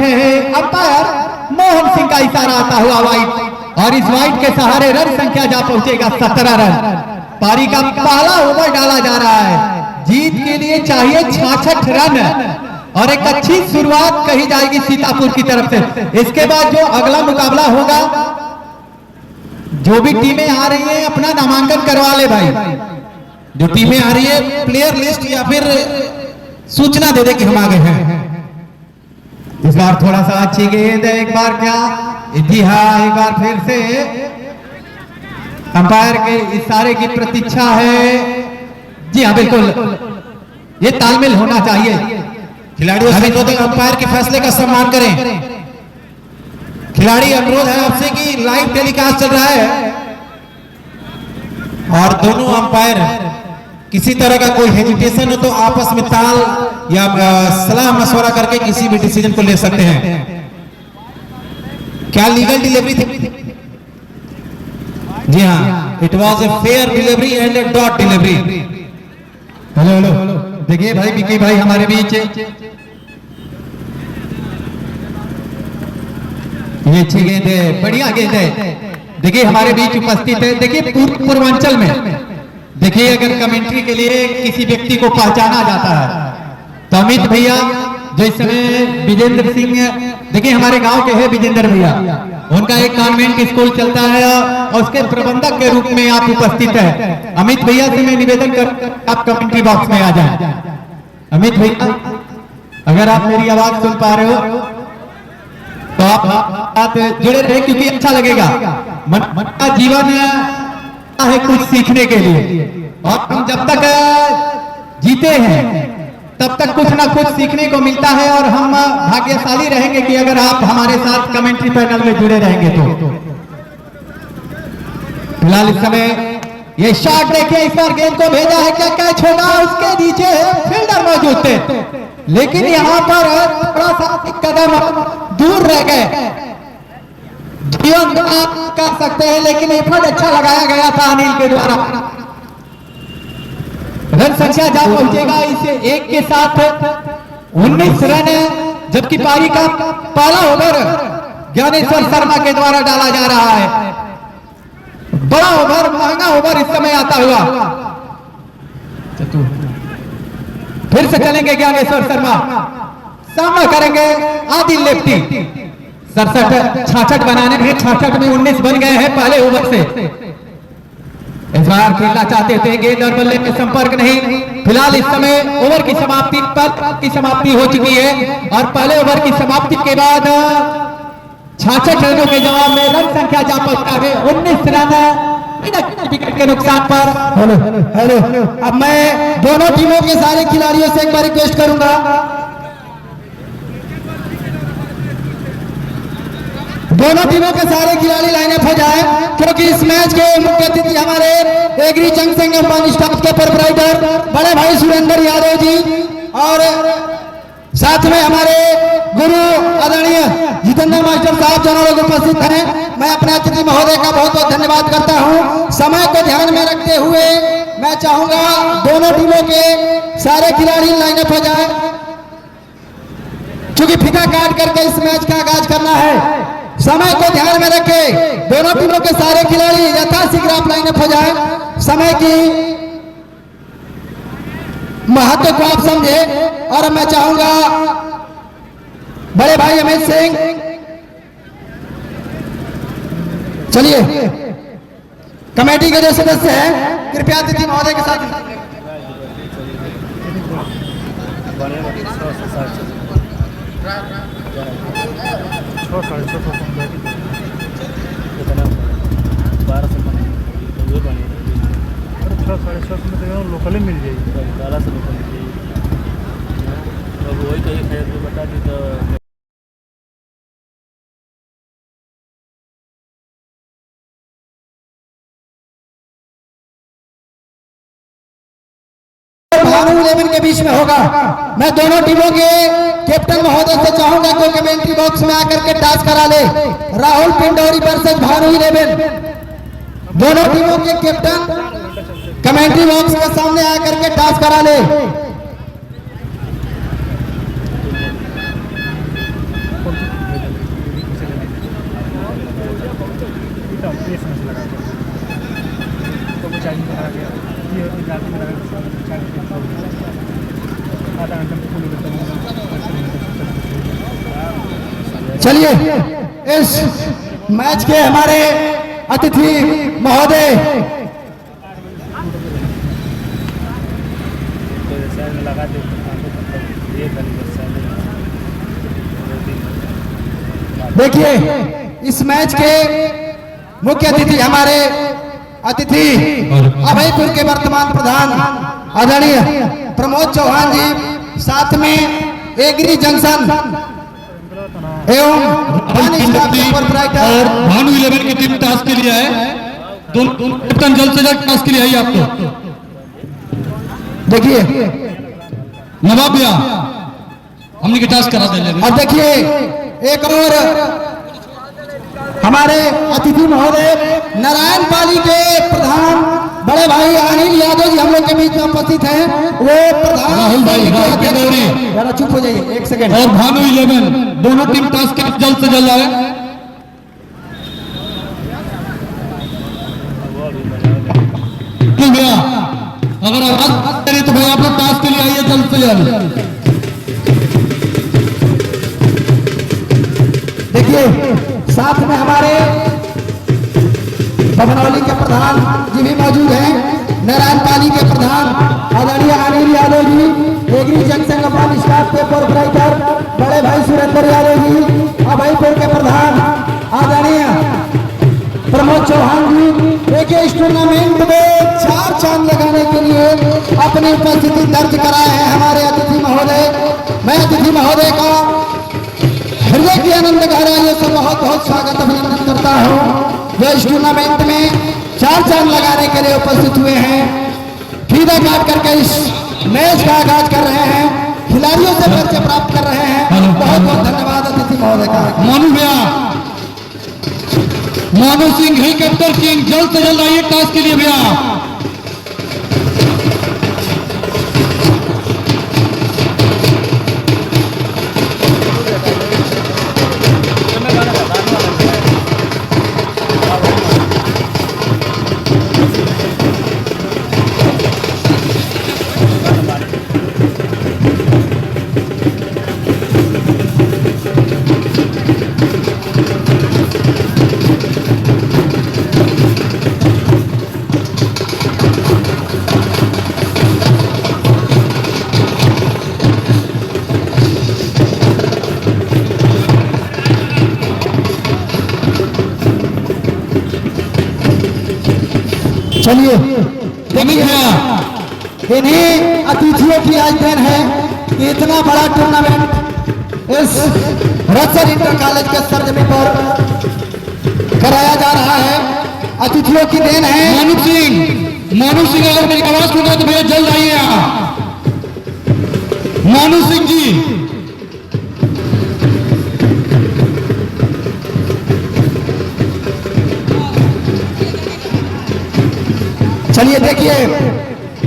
हैं अंपायर मोहन सिंह का इशारा आता हुआ वाइट, और इस वाइट के सहारे रन संख्या जा पहुंचेगा 17 रन। पारी का पहला ओवर डाला जा रहा है। जीत के लिए चाहिए 66 रन और एक अच्छी शुरुआत कही जाएगी सीतापुर की तरफ से। इसके बाद जो अगला मुकाबला होगा, जो भी टीमें आ रही हैं अपना नामांकन करवा ले भाई। जो टीमें आ रही है प्लेयर लिस्ट या फिर सूचना दे दे कि हम आगे हैं। इस बार थोड़ा सा अच्छी गेंद है, एक बार क्या, जी हाँ, एक बार फिर से अंपायर के इशारे की प्रतीक्षा है। जी हाँ बिल्कुल, ये तालमेल होना चाहिए। खिलाड़ियों से तो अंपायर के फैसले का सम्मान करें। खिलाड़ी, अनुरोध है आपसे कि लाइव टेलीकास्ट चल रहा है और दोनों अंपायर किसी तरह का कोई हेजिटेशन हो तो आपस में ताल या सलाह मशवरा करके किसी भी डिसीजन को ले सकते हैं। क्या लीगल डिलीवरी थी? जी हाँ, it was a fair delivery and A dot delivery. Hello hello, देखिए भाई विकी भाई हमारे बीच, ये अच्छी गेंद है, बढ़िया गेंद है। देखिए हमारे बीच उपस्थित है, देखिए पूर्वांचल में देखिए अगर कमेंट्री के लिए किसी व्यक्ति को पहचाना जाता है तो अमित भैया, जो इस समय विजेंद्र सिंह, देखिए हमारे गांव के हैं विजेंद्र भैया, उनका एक कॉन्वेंट स्कूल चलता है और उसके प्रबंधक के रूप में आप उपस्थित है। अमित भैया से मैं निवेदन कर आप कमेंट्री बॉक्स में आ जाएं। अमित भैया, अगर आप मेरी आवाज सुन पा रहे हो तो आप जुड़े रहे, क्योंकि अच्छा लगेगा। मन का जीवन है कुछ सीखने के लिए, और हम जब तक जीते हैं तब तक कुछ ना कुछ सीखने को मिलता है, और हम भाग्यशाली रहेंगे कि अगर आप हमारे साथ कमेंट्री पैनल में जुड़े रहेंगे तो। फिलहाल इस समय ये शॉट देखिए, इस बार गेंद को भेजा है, क्या कैच होगा, उसके नीचे फील्डर मौजूद थे, लेकिन यहाँ पर थोड़ा सा कदम दूर रह गए। जीवन आप कर सकते हैं, लेकिन एफर्ट अच्छा लगाया गया था अनिल के द्वारा। रन संख्या जा पहुंचेगा इसे 1 के साथ 19 रन, जबकि पारी का पहला ओवर ज्ञानेश्वर शर्मा के द्वारा डाला जा रहा है। बड़ा ओवर, महंगा ओवर इस समय आता हुआ। फिर से चलेंगे ज्ञानेश्वर शर्मा, सामना करेंगे आदिल लेफ्टी। 67 बनाने में 66 में 19 बन गए हैं पहले ओवर से। इस बार खेलना चाहते थे, गेंद और बल्ले में संपर्क नहीं। फिलहाल इस समय ओवर की समाप्ति पर समाप्ति हो चुकी है, और पहले ओवर की समाप्ति के बाद 66 रनों के जवाब में रन संख्या जा पहुंचा है 19 रन विकेट के नुकसान पर। हेलो हेलो, अब मैं दोनों टीमों के सारे खिलाड़ियों से एक बार रिक्वेस्ट करूंगा, दोनों टीमों के सारे खिलाड़ी लाइनअप हो जाए, क्योंकि इस मैच के मुख्य अतिथि हमारे एग्री जंक्शन कंपनी स्टाफ के प्रोपराइटर बड़े भाई सुरेंद्र यादव जी, और साथ में हमारे गुरु आदरणीय जितेंद्र मास्टर साहब दोनों लोग उपस्थित हैं। मैं अपने अतिथि महोदय का बहुत बहुत धन्यवाद करता हूं। समय को ध्यान में रखते हुए मैं चाहूंगा दोनों टीमों के सारे खिलाड़ी लाइनअप हो जाए, क्योंकि फीता काट करके इस मैच का आगाज करना है। समय को ध्यान में रखे दोनों टीमों के सारे खिलाड़ी यथाशीघ्र आप लाइनअप हो जाए। समय की महत्व को आप समझे, और मैं चाहूंगा बड़े भाई अमित सिंह, चलिए कमेटी के जो सदस्य हैं कृपया अतिथि महोदय के साथ। लोकल ही मिल जाएगी, 1200 लोकल मिल जाएगी। अब वही कहीं खैर बता दी तो भानु 11 के बीच में होगा। मैं दोनों टीमों के कैप्टन महोदय से चाहूंगा कि कमेंट्री बॉक्स में आकर के टास्क करा ले। राहुल पिंडौरी वर्सेस भानु 11, दोनों टीमों के कैप्टन कमेंट्री बॉक्स के सामने आकर के टास्क करा ले। चलिए इस मैच के हमारे अतिथि महोदय लगा दे देखिए इस मैच के मुख्य अतिथि हमारे अतिथि अभयपुर के वर्तमान प्रधान आदरणीय प्रमोद चौहान जी, साथ में एग्री जंक्शन एवं और भानु 11 की टीम टास्क के लिए है। दोनों कैप्टन जल्द से जल्द टास्क के लिए आइए। आपको देखिए नवाब भैया हमने के टास्क करा देंगे। अब देखिए एक और हमारे अतिथि महोदय नारायण पाली के प्रधान बड़े भाई अनिल यादव जी हम लोग के बीच में उपस्थित हैं। वो प्रधान राहुल भाई, राहुल पिंडौरी। जरा चुप हो जाइए एक सेकंड। और भानु 11 दोनों टीम टास्क के लिए जल्द से जल्द आए। भैया अगर आवाज करें तो भाई आप लोग टास्क के लिए आइए जल्द से जल्द। देखिए साथ में हमारे बभनौली के प्रधान जी भी मौजूद हैं, नारायण पाली के प्रधान आदरणीय अनिल यादव जी, एग्री जंक्शन का स्टाफ के प्रोपराइटर बड़े भाई सुरेंद्र यादव जी, अभयपुर के प्रधान आदरणीय प्रमोद चौहान जी। देखिए इस टूर्नामेंट में 4 चांद लगाने के लिए अपनी उपस्थिति दर्ज कराए हैं हमारे अतिथि महोदय। मैं अतिथि महोदय का हृदय की आनंद गहराइयों से बहुत बहुत स्वागत अभिनंदन करता हूँ, जो इस टूर्नामेंट में 4 चांद लगाने के लिए उपस्थित हुए हैं। फीता काट करके इस मैच का आगाज कर रहे हैं, खिलाड़ियों से परिचय प्राप्त कर रहे हैं। बहुत बहुत धन्यवाद अतिथि महोदय का। मानू भैया, मानू सिंह हेलीकॉप्टर किंग जल्द से जल्द आइए टास्क के लिए भैया। चलिए देखिए इन्हीं अतिथियों की आज दिन है कि इतना बड़ा टूर्नामेंट इस रक्सर इंटर कॉलेज के सरजमी पर कराया जा रहा है। अतिथियों की देन है। मानू सिंह अगर मेरी आवाज सुना तो भैया जल्द आइए यहाँ। मानू सिंह जी चलिए देखिए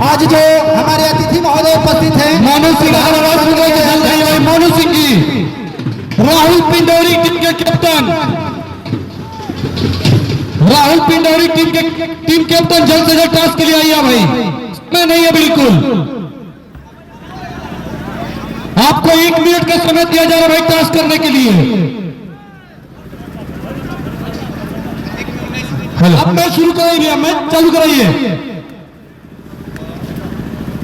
आज जो हमारे अतिथि महोदय उपस्थित हैं, मानू सिंह अगर आवाज सुना तो जल्द आइए। मानू सिंह जी, राहुल पिंडौरी टीम के कैप्टन, राहुल पिंडौरी टीम कैप्टन जल्द से जल्द टास्क के लिए आइए भाई। समय नहीं है बिल्कुल, आपको 1 मिनट का समय दिया जा रहा है भाई टास्क करने के लिए। अब मैं शुरू कराइए, मैं चालू कराइए।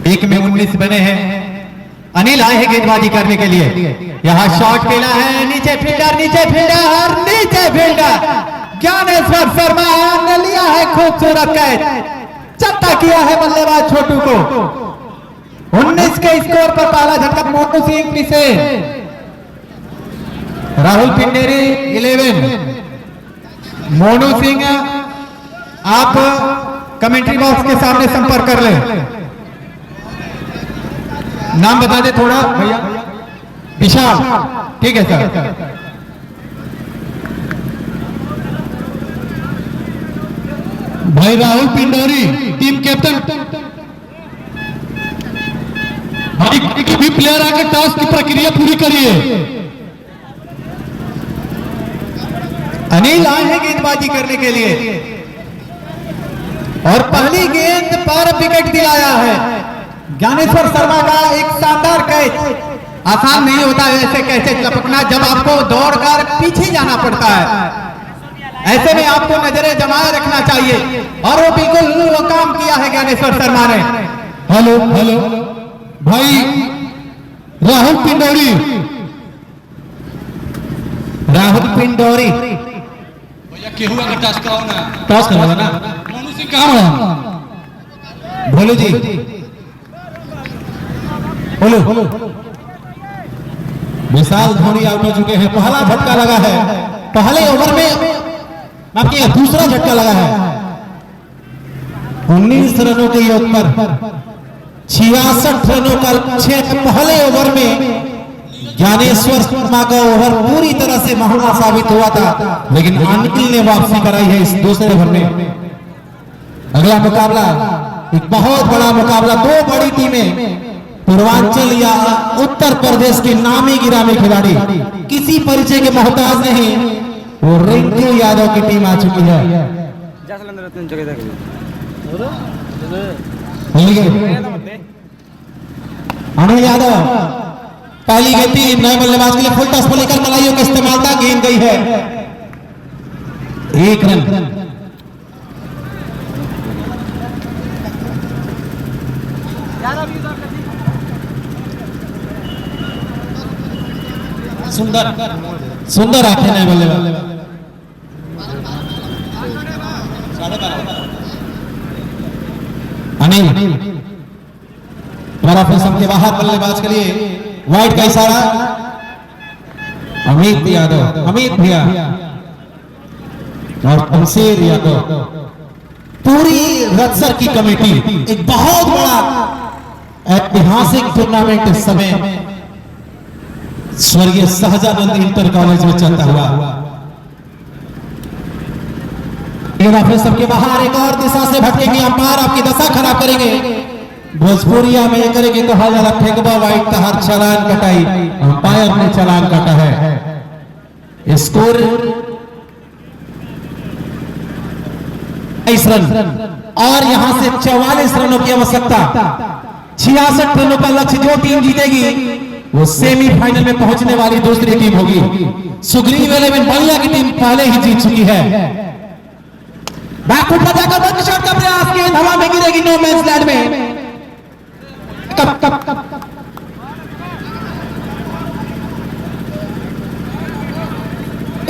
1 में 19 बने हैं। अनिल आए हैं गेंदबाजी करने के लिए। यहाँ शॉट खेला है, नीचे फील्डर, नीचे फील्डर, नीचे फील्डर ज्ञानेश्वर शर्मा ने लिया है खूबसूरत कैच, चट्टा किया है बल्लेबाज छोटू को। 19 के स्कोर पर पहला झटका मोनू सिंह पीछे, राहुल पिंडेरी 11। मोनू सिंह आप कमेंट्री बॉक्स के सामने संपर्क कर लें। नाम बता दे थोड़ा भैया। विशाल, ठीक है सर। भाई राहुल पिंडौरी टीम कैप्टन, भाई किसी भी प्लेयर आकर टास्क की प्रक्रिया पूरी करिए। अनिल आए हैं गेंदबाजी करने के लिए और पहली गेंद पर विकेट दिलाया है। ज्ञानेश्वर शर्मा का एक शानदार कैच। आसान नहीं होता है ऐसे कैसे लपकना, जब आपको दौड़कर पीछे जाना पड़ता है। ऐसे में आपको नजरें जमाए रखना चाहिए और वो बिल्कुल वो काम किया है ज्ञानेश्वर शर्मा ने। हेलो हेलो भाई राहुल पिंडौरी, राहुल पिंडोरी। भैया केहू का टास्क कराओ ना, टॉस कराओ ना। मोनू सिंह कहाँ है? भोलू जी, बोलो। विशाल धोनी आउट हो चुके हैं। पहला झटका लगा है पहले ओवर में, बाकी दूसरा झटका लगा है। 19 रनों के योग पर 66 रनों का लक्ष्य पहले ओवर में। ज्ञानेश्वर शर्मा का ओवर पूरी तरह से महंगा साबित हुआ था, लेकिन अनिल ने वापसी कराई है इस दूसरे ओवर में। अगला मुकाबला एक बहुत बड़ा मुकाबला, दो बड़ी टीमें, पूर्वांचल या उत्तर प्रदेश के नामी गिरामी खिलाड़ी, किसी परिचय के मोहताज नहीं, वो रिंकू यादव की टीम आ चुकी है। अनिल यादव पहली गेंद नए बल्लेबाज के लिए फुल टॉस को लेकर कलाइयों का इस्तेमाल था, गेंद गई है 1 रन। सुंदर सुंदर आंखें नए बल्लेबाज। अनिल द्वारा फिसम के बाहर बल्लेबाज के लिए वाइड का इशारा। अमित यादव, अमित भैया और शमशेर यादव, पूरी रत्सर की कमेटी, एक बहुत बड़ा ऐतिहासिक टूर्नामेंट इस समय स्वर्गीय सहजानंद इंटर कॉलेज में चलता हुआ। सबके बाहर एक और दिशा से भटकेंगे अंपायर, आपकी दशा खराब करेंगे। भोजपुरिया में करेंगे तो हाल वाला फेंकबा वाइट तहार चालान कटाई, अंपायर ने चालान काटा है। स्कोर 23 रन और यहां से 44 रनों की आवश्यकता। 66 रनों का लक्ष्य, जो टीम जीतेगी वो सेमीफाइनल में पहुंचने वाली दूसरी टीम होगी। सुग्रीव 11 बलिया की टीम पहले ही जीत चुकी है। बैकफुट पर जाकर बंद शॉट का प्रयास, गेंद हवा में गिरेगी नो मैच लैंड में। Cup cup cup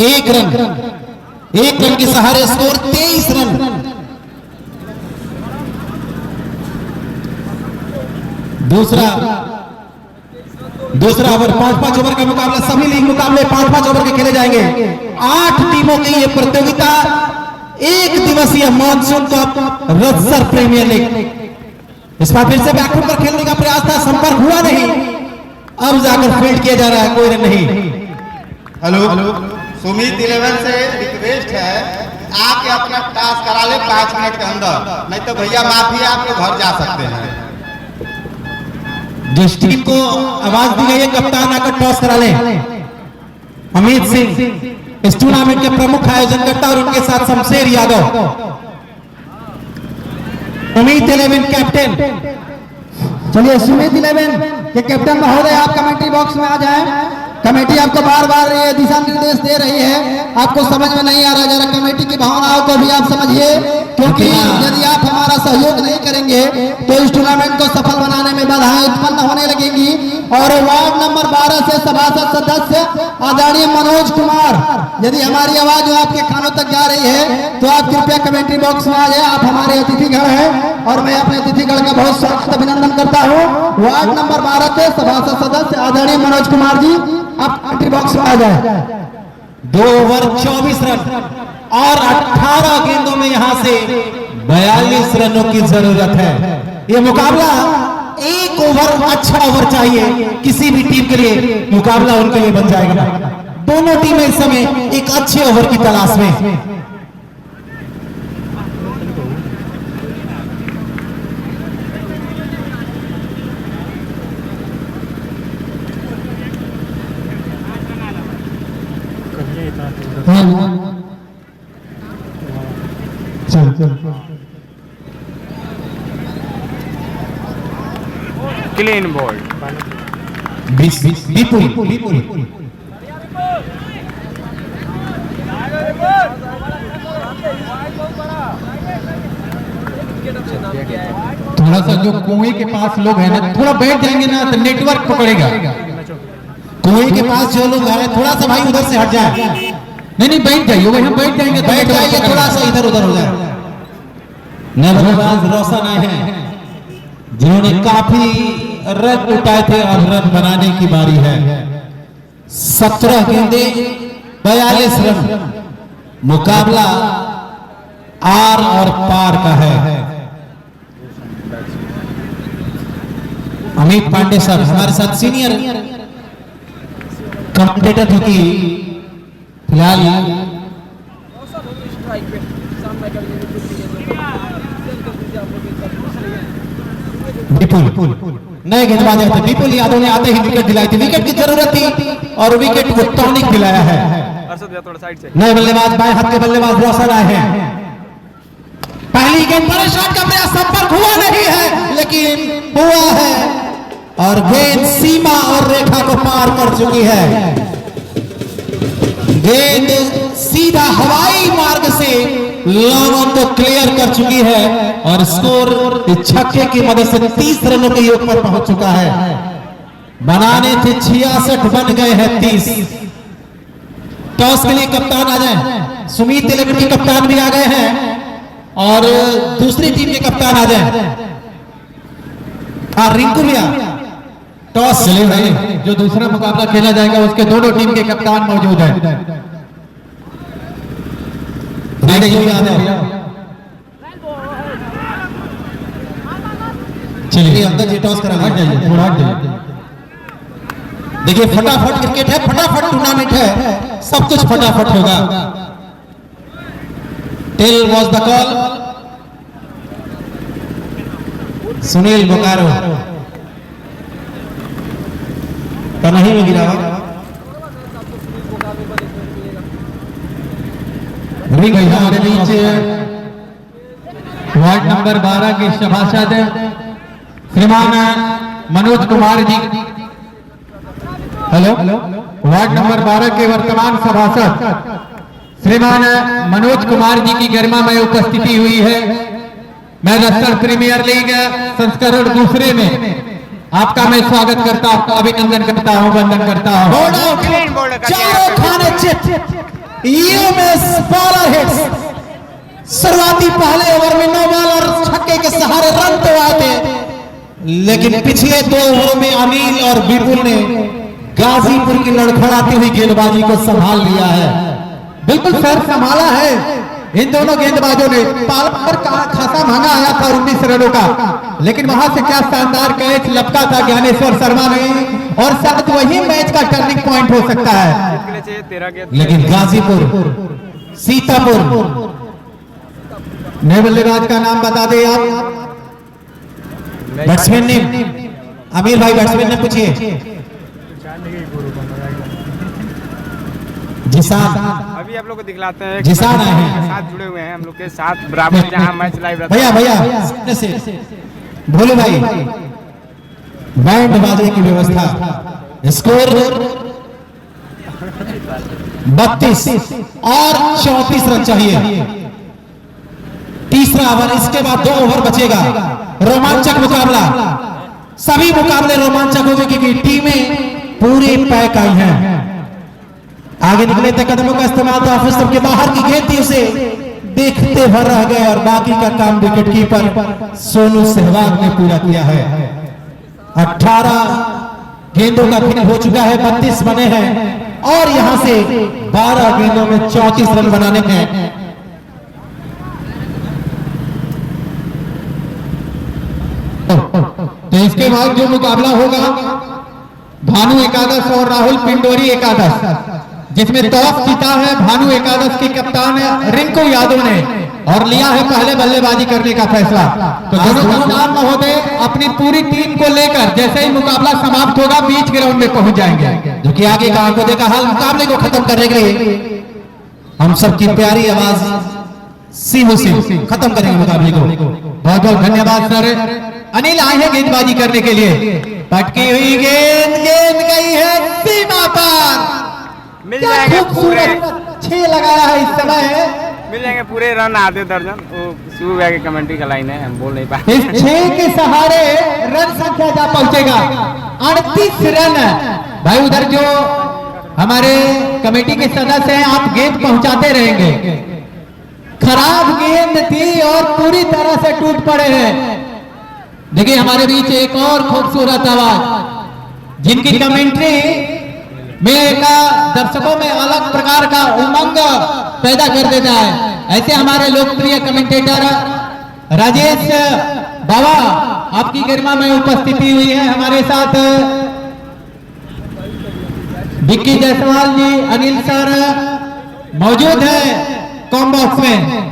1 run, 1 run के सहारे स्कोर 23 रन। दूसरा ओवर, 5-5 ओवर का मुकाबला, सभी लीग मुकाबले 5-5 ओवर के खेले जाएंगे। 8 टीमों की यह प्रतियोगिता, एक दिवसीय मानसून कप रत्सर प्रीमियर लीग। इस बार फिर से बैकफुट पर खेलने का प्रयास था, संपर्क हुआ नहीं, अब जाकर फील्ड किया जा रहा है, कोई रन नहीं। हेलो, सुमित 11 से रिक्वेस्ट है आके अपना टास्क करा ले 5 मिनट के अंदर, नहीं तो भैया माफी है, आपके घर जा सकते हैं। जिस टीम को आवाज दी गई है कप्तान आकर टॉस करा ले। अमित सिंह इस टूर्नामेंट के प्रमुख आयोजनकर्ता और उनके साथ शमशेर यादव। सुमित 11 कैप्टन। चलिए सुमित 11 के कैप्टन महोदय आप कमेंट्री बॉक्स में आ जाएं। कमेटी आपको बार बार ये दिशा निर्देश दे रही है, आपको समझ में नहीं आ रहा, जरा कमेटी की भावनाओं को भी आप समझिए, क्योंकि यदि आप हमारा सहयोग नहीं करेंगे तो इस टूर्नामेंट को सफल बनाने में बाधाएं उत्पन्न होने लगेंगी। और वार्ड नंबर 12 से सभासद सदस्य आदरणीय मनोज कुमार, यदि हमारी आवाज आपके कानों तक जा रही है तो आप कृपया कमेंट्री बॉक्स में आ जाए। आप हमारे अतिथिगण हैं और मैं अपने अतिथिगण का बहुत स्वागत अभिनंदन करता हूँ। वार्ड नंबर 12 से सभासद सदस्य आदरणीय मनोज कुमार जी, आप कमेंट्री बॉक्स में आ जाए। 2 ओवर 24 रन और 18 गेंदों में यहां से 42 रनों की जरूरत है। यह मुकाबला, एक ओवर, अच्छा ओवर चाहिए किसी भी टीम के लिए, मुकाबला उनके लिए बन जाएगा। दोनों टीमें इस समय एक अच्छे ओवर की तलाश में। Clean ball. थोड़ा सा जो कुएं के पास लोग हैं ना, थोड़ा बैठ जाएंगे ना तो नेटवर्क पकड़ेगा। कुएं के पास जो लोग हैं थोड़ा सा भाई उधर से हट जाए। नहीं बैठ जाइए, वही हम बैठ जाएंगे। बैठ जाइए, थोड़ा सा इधर उधर हो जाए। नेवलबाज रोशन आए हैं जिन्होंने काफी रन उठाए थे और रन बनाने की बारी है। 17 गेंदे 42 रन, मुकाबला आर और पार का है। अमित पांडे सर हमारे साथ सीनियर कमेंटेटर थे कि फिलहाल विपुल नए गेंदबाज थे। विपुल यादव ने आते ही विकेट दिलाई थी, विकेट की जरूरत थी और विकेट को टॉनिक दिलाया है। थोड़ा साइड से नए बल्लेबाज बाएं हाथ के बल्लेबाज रोशन आए हैं। पहली गेंद बड़े शॉट का प्रयास, संपर्क हुआ नहीं है लेकिन हुआ है और गेंद सीमा और रेखा को पार कर चुकी है। गेंद सीधा हवाई मार्ग से लॉन्ग को क्लियर कर चुकी है और स्कोर छक्के की मदद से 30 रनों के योग पर पहुंच चुका है। बनाने थे 66, बन गए हैं 30। टॉस के लिए कप्तान आ जाए, सुमित तिलेवटी कप्तान भी आ गए हैं और दूसरी टीम के कप्तान आ जाए। रिंकू भैया टॉस चलिए भाई, जो दूसरा मुकाबला खेला जाएगा उसके दोनों टीम के कप्तान मौजूद है। चलिए अंदर जी टॉस करा जाइए, थोड़ा हट जाइए। देखिए फटाफट क्रिकेट है, फटाफट टूर्नामेंट है, सब कुछ फटाफट होगा। Tell was the call. Sunil Bokaro नहीं में गिरा हमारे बीच वार्ड नंबर 12 के सभासद श्रीमान Manoj Kumar ji, hello, ward number 12 के वर्तमान सभासद श्रीमान मनोज कुमार जी की गरिमामय उपस्थिति हुई है। मैं रत्तर प्रीमियर लीग संस्करण दूसरे में आपका मैं स्वागत करता हूं, अभिनंदन करता हूं, वंदन करता हूं। चारों खाने चित बॉलर हिट्स। शुरुआती पहले ओवर में 9 बॉल और छक्के के सहारे रन तो आए थे, लेकिन पिछले 2 ओवरों में अनिल और विपुल ने गाजीपुर की लड़खड़ाती हुई गेंदबाजी को संभाल लिया है। बिल्कुल सर, संभाला है इन दोनों गेंदबाजों ने। पालर खासा महंगा आया था 19 रनों का, लेकिन वहां से क्या शानदार कैच लपका था ज्ञानेश्वर शर्मा ने और शायद वही मैच का टर्निंग पॉइंट हो सकता है। लेकिन गाजीपुर, सीतापुर, नए बल्लेबाज का नाम बता दे आप। बैट्समैन ने अमीर भाई बैट्समैन ने पूछिए। जिसान अभी आप लोग को दिखलाते हैं, जिसान आए हैं, साथ जुड़े हुए हैं हम लोग के साथ बराबर, जहां मैच लाइव रहता भैया भैया से भोलू भाई बैंड बाजे की व्यवस्था। स्कोर 32 और 34 रन चाहिए। तीसरा ओवर, इसके बाद 2 ओवर बचेगा। रोमांचक मुकाबला, सभी मुकाबले रोमांचक होंगे क्योंकि टीमें पूरी पैक आई हैं। आगे निकले थे, कदमों का इस्तेमाल था, ऑफिसर के बाहर की गेंद थी, उसे देखते भर रह गए और बाकी का काम विकेटकीपर सोनू सहवाग ने पूरा किया है। 18 गेंदों का खेल हो चुका है, 32 बने हैं और यहां से 12 गेंदों में 34 रन बनाने हैं। तो इसके बाद जो मुकाबला होगा भानु एकादश और राहुल पिंडोरी एकादश, जिसमें टॉस जीता है भानु एकादश के कप्तान रिंकू यादव ने और लिया है पहले बल्लेबाजी करने का फैसला। तो दोनों कप्तान महोदय अपनी पूरी टीम को लेकर जैसे ही मुकाबला समाप्त होगा बीच ग्राउंड में पहुंच जाएंगे, जो कि आगे का आंखों देखा हाल मुकाबले को खत्म करने के लिए हम सबकी प्यारी आवाज सीहू से खत्म करेंगे मुकाबले को। बहुत बहुत धन्यवाद सर। अनिल आए हैं गेंदबाजी करने के लिए। पटकी हुई गेंद, गेंद गई है सीमा पार। मिल जाएंगे पूरे, 6 लगाया है इस समय। मिल जाएंगे पूरे रन आधे दर्जन। वो शिव भैया की कमेंट्री का लाइन है, हम बोल नहीं पाए। इस 6 के सहारे रन संख्या जा पहुंचेगा 38 रन। भाई उधर जो हमारे कमेटी के सदस्य हैं, आप गेंद पहुंचाते रहेंगे। खराब गेंद थी और पूरी तरह से टूट पड़े हैं। देखिए हमारे बीच एक और खूबसूरत आवाज जिनकी कमेंट्री में दर्शकों में अलग प्रकार का उमंग पैदा कर देता है। ऐसे हमारे लोकप्रिय कमेंटेटर राजेश बाबा आपकी गरिमा में उपस्थिति हुई है। हमारे साथ विक्की जायसवाल जी, अनिल सर मौजूद है कॉम बॉक्स में।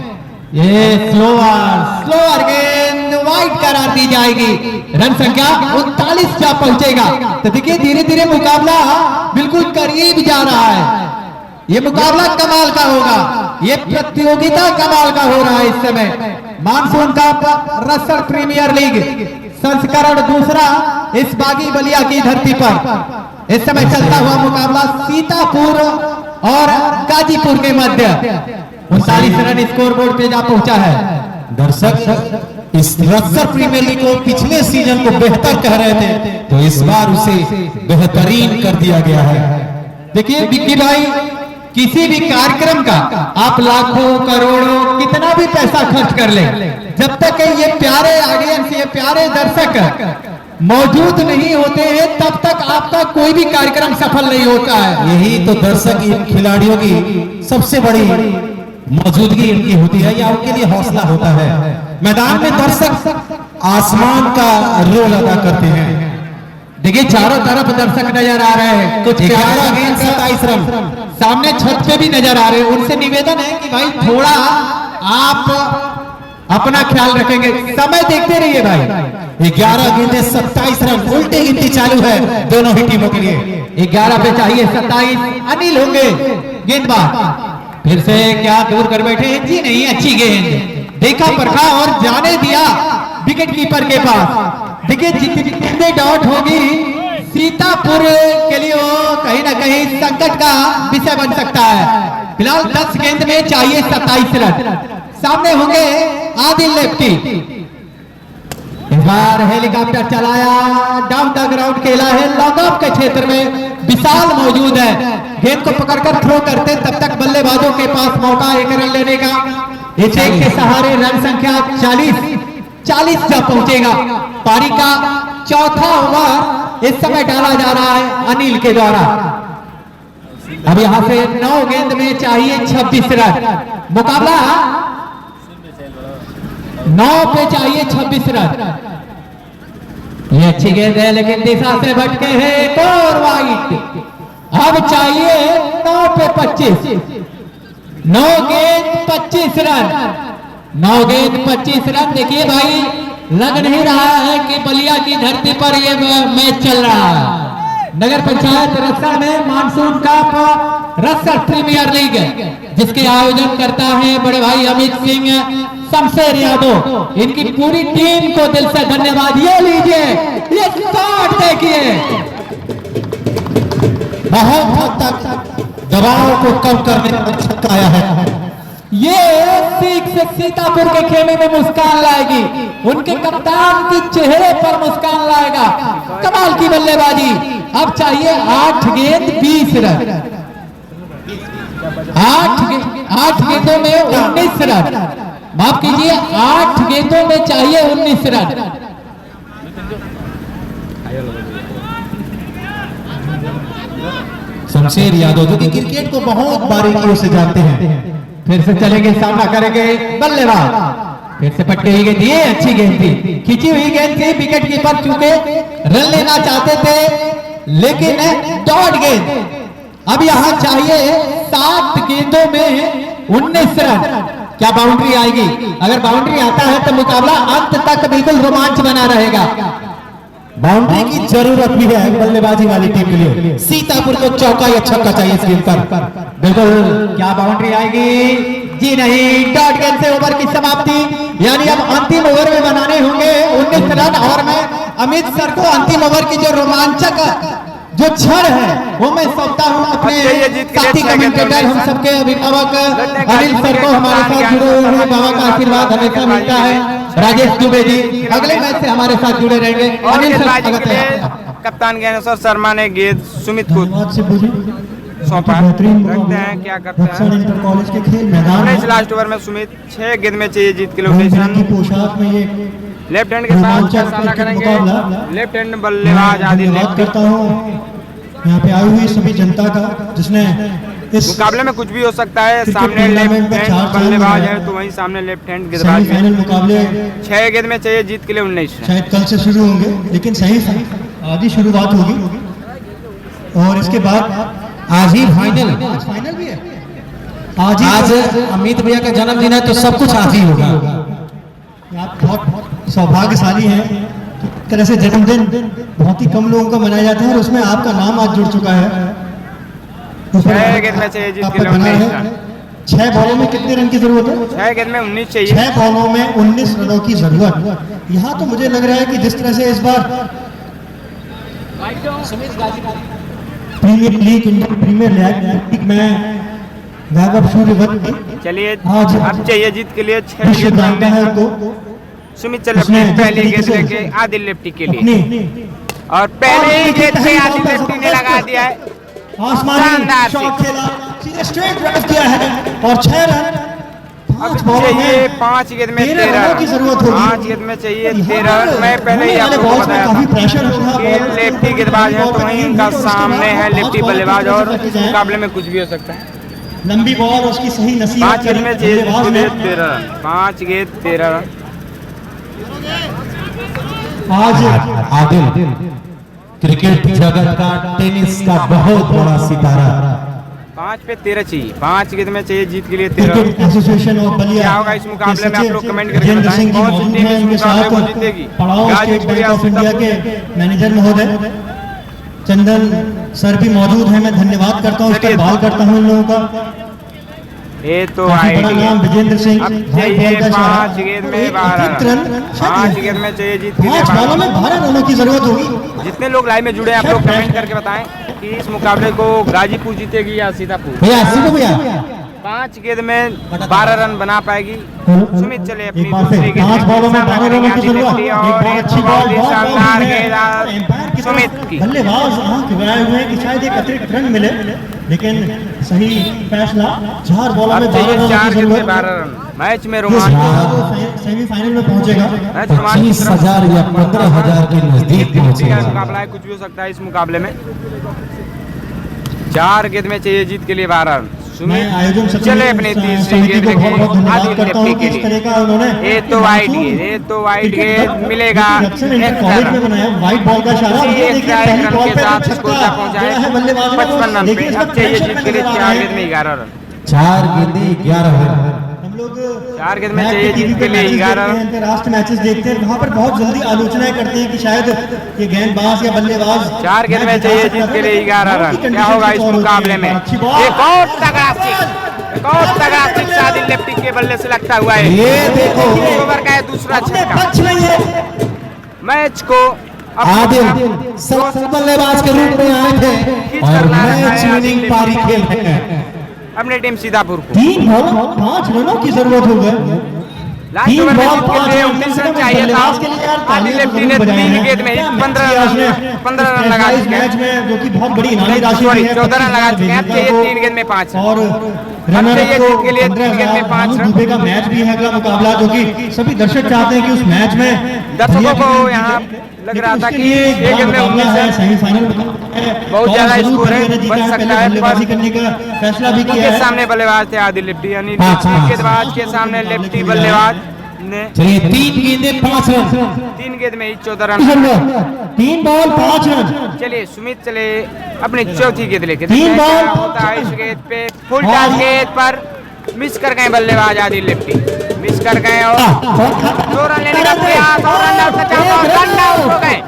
ये स्लोअर गेंद वाइड करार दी जाएगी। रन संख्या 39 जा पहुंचेगा। तो देखिए धीरे धीरे मुकाबला बिल्कुल करीब जा रहा है। ये मुकाबला कमाल का होगा, ये प्रतियोगिता कमाल का हो रहा है इस समय। मानसून कप रसर प्रीमियर लीग संस्करण दूसरा इस बागी बलिया की धरती पर इस समय चलता हुआ मुकाबला सीतापुर और गाजीपुर के मध्य 39 रन स्कोर बोर्ड पे जा पहुंचा है। दर्शक इस रसर प्रीमियर लीग को पिछले सीजन को बेहतर कह रहे थे, तो इस बार उसे बेहतरीन कर दिया गया है। देखिए विक्की भाई, किसी भी कार्यक्रम का आप लाखों करोड़ों कितना भी पैसा खर्च कर ले, जब तक ये प्यारे ऑडियंस, ये प्यारे दर्शक मौजूद नहीं होते हैं, तब तक आपका कोई भी कार्यक्रम सफल नहीं होता है। यही तो दर्शक इन खिलाड़ियों की सबसे बड़ी मौजूदगी इनकी होती है, या उनके लिए हौसला होता है। मैदान में दर्शक आसमान का रोल अदा करते हैं। देखिए चारों तरफ दर्शक नजर आ रहे हैं। कुछ 11 गेंद 27 रन सामने छत पे भी नजर आ रहे हैं। उनसे निवेदन है कि भाई थोड़ा आप अपना ख्याल रखेंगे, समय देखते रहिए भाई। 11 गेंदे 27 रन, उल्टे गिनती चालू है दोनों ही टीमों के लिए। 11 पे चाहिए 27। अनिल होंगे गेंदबाज। फिर से क्या दूर कर बैठे हैं जी? नहीं, अच्छी गेंद देखा, परखा और जाने दिया विकेट कीपर के पास। देखिए जितने डॉट होगी सीतापुर के लिए वो कहीं ना कहीं संकट का विषय बन सकता है। फिलहाल 10 गेंद में चाहिए 27 रन। सामने होंगे आदिल लेफ्टी। इस बार हेलीकॉप्टर चलाया, डाउन द ग्राउंड खेला है। लॉन्ग ऑफ के क्षेत्र में विशाल मौजूद है। गेंद को पकड़कर थ्रो करते तब तक बल्लेबाजों के पास मौका 1 रन लेने का। इस एक के सहारे रन संख्या 40 जब पहुंचेगा। पारी का चौथा ओवर इस समय डाला जा रहा है अनिल के द्वारा। अब यहां से 9 गेंद में चाहिए 26 रन। मुकाबला 9 पे चाहिए 26 रन। ये अच्छी गेंद है लेकिन दिशा से भटके हैं। एक और वाइड। अब चाहिए 9 पे 25। 9 गेंद 25 रन। 9 गेंद 25 रन। देखिए भाई, लग नहीं रहा है कि बलिया की धरती पर ये मैच चल रहा है। नगर पंचायत रसर में मानसून कप रसर प्रीमियर लीग जिसके आयोजन करता है बड़े भाई अमित सिंह शमशेर यादव। इनकी पूरी टीम को दिल से धन्यवाद। ये लीजिए, ये शॉट देखिए, बहुत हद तक दबाव को कम करने में छक्का आया है। ये सीख से सीतापुर के खेमे में मुस्कान लाएगी। उनके कप्तान के चेहरे पर मुस्कान लाएगा। कमाल की बल्लेबाजी। अब चाहिए 8 गेंद 20 रन। 8 गेंदों में 19 रन। माफ कीजिए, 8 गेंदों में चाहिए 19 रन। शमशेर यादव जो कि क्रिकेट को बहुत बारीकियों से जानते हैं। फिर से चलेंगे, सामना करेंगे बल्लेबाज। फिर से पट्टी हुई गेंद, ये अच्छी गेंद थी, खींची हुई गेंद थी। विकेट कीपर चूंकि रन लेना चाहते थे लेकिन डॉट गेंद। अब यहां चाहिए 7 गेंदों में 19 रन। क्या बाउंड्री आएगी? अगर बाउंड्री आता है तो मुकाबला अंत तक बिल्कुल रोमांच बना रहेगा। बाउंड्री की जरूरत भी है बल्लेबाजी वाली टीम के लिए। सीतापुर को चौका या छक्का चाहिए इस गेंद पर। बिल्कुल, क्या बाउंड्री आएगी? जी नहीं, डॉट गेंद से ओवर की समाप्ति। यानी अब अंतिम ओवर में बनाने होंगे 19 रन। और मैं अमित सर को अंतिम ओवर की जो रोमांचक जो क्षण है वो मैं सौंपता हूँ अपने साथी कमेंटेटर, हम सबके अभिभावक अनिल सर को। हमारे साथ जुड़े हुए बाबा का आशीर्वाद हमेशा मिलता है। राजेश दुबे जी अगले मैच से हमारे साथ जुड़े रहेंगे। और कप्तान ज्ञानेश्वर शर्मा ने गेंद सुमित को सौंपा, देखते हैं क्या करते हैं। इंटर कॉलेज के खेल मैदान उन्नीस लास्ट ओवर में सुमित 6 गेंद में चाहिए जीत के लिए 19 की रन। पोशाक में ये लेफ्ट हैंड के साथ क्या सामना करेंगे लेफ्ट हैंड बल्लेबाज आदिल धन्यवाद लेफ्टी। करता हूँ यहाँ पे आई हुई सभी जनता का जिसने इस मुकाबले में कुछ भी हो सकता है। क्रिकेट सामने लेफ्ट टूर्नामेंट में हैंड 4 बल्लेबाज है तो वहीं सामने लेफ्ट हैंड गेंदबाज भी सेमीफाइनल है। मुकाबले 6 गेंद में चाहिए जीत के लिए 19 रन। शायद कल से शुरू होंगे लेकिन सही आधी शुरुआत होगी और इसके बाद आज ही फाइनल। आज फाइनल भी है। आज आज अमित भैया का जन्मदिन है तो सब कुछ आज ही होगा। आप बहुत सौभाग्यशाली हैं। एक तरह से जन्मदिन बहुत ही कम लोगों का मनाया जाता है और उसमें आपका नाम आज जुड़ चुका है। 6 गेंद में चाहिए जीत आप के पे लिए बना 19 है। रन। 6 बॉलों में कितने रन की जरूरत है? 6 गेंद में 19 चाहिए। 6 बॉलों में 19 रनों की जरूरत। यहाँ तो मुझे लग रहा है कि जिस तरह से इस बार premier league Indian premier league में वैभव सूर्यवंशी चलिए आज अब चाहिए जीत के लिए 6 विश्व गेंद जानता है में। तो सुमित चले उसने अपनी जिस पहली तरीके गेंद से लेके आदिल लेफ्टी के लिए अपनी और पहले ही गेंद पे आदिल लेफ्टी ने लगा दिया है। आसमानी शानदार शॉट खेला सीधे स्ट्रेट ड्राइव किया है और 6 रन अब 5 बॉलों चाहिए में 5 गेंद में 13 13 रनों की जरूरत होगी। 5 गेंद में चाहिए यहाँ 13 रन। मैं पहले ही होने वाले आपको बॉल्स में बताया काफी था प्रेशर होगा कि बॉलर से। लेफ्टी गेंदबाज है तो वहीं इनका उसके बाद सामने है 5 लेफ्टी बॉल बल्लेबाज और की इस जाए। मुकाबले में कुछ भी हो सकता है। लंबी बॉल उसकी सही नसीब 5 गेंद में चाहिए जीत के लिए 13 रन। 5 गेंद 13 रन। आज आदिल क्रिकेट जगत का टेनिस का बहुत बड़ा सितारा। 5 पे 13 चाहिए। 5 गेंद में चाहिए जीत के लिए 13 run. Cricket association of Ballia क्या होगा इस मुकाबले में आप लोग कमेंट करके विजेंद्र बताएं सिंह जी कौन सी मौजूद टीम हैं इस उनके मुकाबले को साथ जीतेगी। पड़ाव स्टेट गाजीपुर बैंक या ऑफ इंडिया सीतापुर। के मैनेजर महोदय चंदन सर भी मौजूद हैं। मैं धन्यवाद करता हूँ इस्तेमाल करता हूँ इन लोगों का। ये तो काफी बड़ा आईडी नाम विजेंद्र सिंह अब भाई चाहिए बॉल का 5 इशारा। गेंद में एक 12 अतिरिक्त रन। रन 5 गेंद में चाहिए जीत के लिए 5 बॉलों 12 में 12 रनों की जरूरत होगी। जितने लोग लाइव में जुड़े हैं आप लोग कमेंट करके बताएं कि इस मुकाबले को गाजीपुर जीतेगी या सीतापुर। भैया सीधो भैया 5 गेंद में 12 रन बना पाएगी। सुमित चले अपनी एक बार दूसरी फिर गेंद 5 बॉलों में 12 रनों की जरूरत। लेफ्टी एक और बहुत एक अच्छी बहुत ही बॉल शानदार है। गेंद एम्पायर की सुमित तरफ की। बल्लेबाज आंख लगाए हुए हैं कि शायद एक अतिरिक्त रन मिले लेकिन सही फैसला। 4 बॉलों अब में 12 चाहिए रनों 4 की गेंद में जरूरत। 12 रन। मैच में जो रोमांच सेमीफाइनल में पहुंचेगा। मैच रोमांच की 25,000 या 15,000 के नजदीक का पहुंचेगा। मुकाबला है कुछ भी हो सकता है इस मुकाबले में। 4 गेंद में चाहिए जीत के लिए 12 रन। मैं आयोजन सुमित चले अपनी तीसरी समिति गेंद को बहुत बहुत लेके धन्यवाद आदिल करता हूँ लेफ्टी कि के इस तरह लिए। का उन्होंने ये तो वाइड गेंद, ये तो वाइड गेंद मिलेगा कॉलेज में बनाया व्हाइट बॉल का इशारा। इसी ये एक देखिए ट्राई पहली रन बॉल के पे साथ छक्का स्कोर तक पहुंचाए जो है बल्लेबाज ने 55 रन देखिए पे। इसमें अब चाहिए प्रेशर जीत के लिए नजर आ 4 रहा गेंद में है। 11 रन। 4 गेंदें 11 रन। हम लोग 4 गेंद में मैच चाहिए टीवी जीत पे के लिए मैचेस 11 देखते हैं, रन। अंतर्राष्ट्रीय मैचेस देखते हैं। वहाँ पर बहुत जल्दी आलोचनाएं करते हैं कि शायद ये गेंदबाज या बल्लेबाज 4 गेंद में मैच जिता चाहिए सकता जीत के है, लिए लेकिन 11 बॉल की रन। क्या कंडीशन होगा कुछ इस और होती मुकाबले है। में? अच्छी बॉल। एक और तगड़ा सिक्स, एक और तगड़ा सिक्स आदिल लेफ्टी के बल्ले से लगता हुआ है। ये देखो ओवर का है दूसरा अपने छक्का। पक्ष में ये मैच को आदिल सबसे बल्लेबाज के रूप में आए थे और मैच विनिंग पारी खेल रहे हैं। अपनी टीम सीतापुर को 3 बॉल 5 रनों की जरूरत हो गई। लास्ट 3 ओवर में बॉल जीत के 5 लिए रन 19 रन चाहिए था। बल्लेबाज के लिए यार आदिल तालियां लेफ्टी ने जरूर बजाएं 3 गेंद में ही 15 रन लगा इस चुके हैं। मैच में जो कि बहुत बड़ी इनामी राशि सॉरी, भी है 14 रन लगा चुके हैं। अब चाहिए 3 गेंद में 5 रन। और अब रनर चाहिए जीत के लिए 3 गेंद में 5 रन। दुबे का मैच भी है अगला मुकाबला जो कि सभी दर्शक चाहते हैं कि उस मैच में दर्शकों को यहाँ लग रहा था कि ये गेंद में 19 रन सेमीफाइनल बहुत ज्यादा स्कोर है, बन सकता है, बल्लेबाजी पर करने का फैसला भी किया उनके है। सामने बल्लेबाज थे आदिल लेफ्टी, यानी पाँच, लेफ्टी गेंदबाज के सामने लेफ्टी बल्लेबाज ने चलिए 3 गेंदें 5 रन। 3 गेंद में ही 14 रन। 3 ball 5 run. चलिए सुमित चले अपनी चौथी गेंद लेके 3 देखते हैं बॉल। क्या होता है इस गेंद पे। फुल टॉस गेंद पर मिस कर गए बल्लेबाज आदिल लेफ्टी, मिस कर गए और 2 रन लेने का प्रयास और रन आउट का चांस और रन आउट हो गए।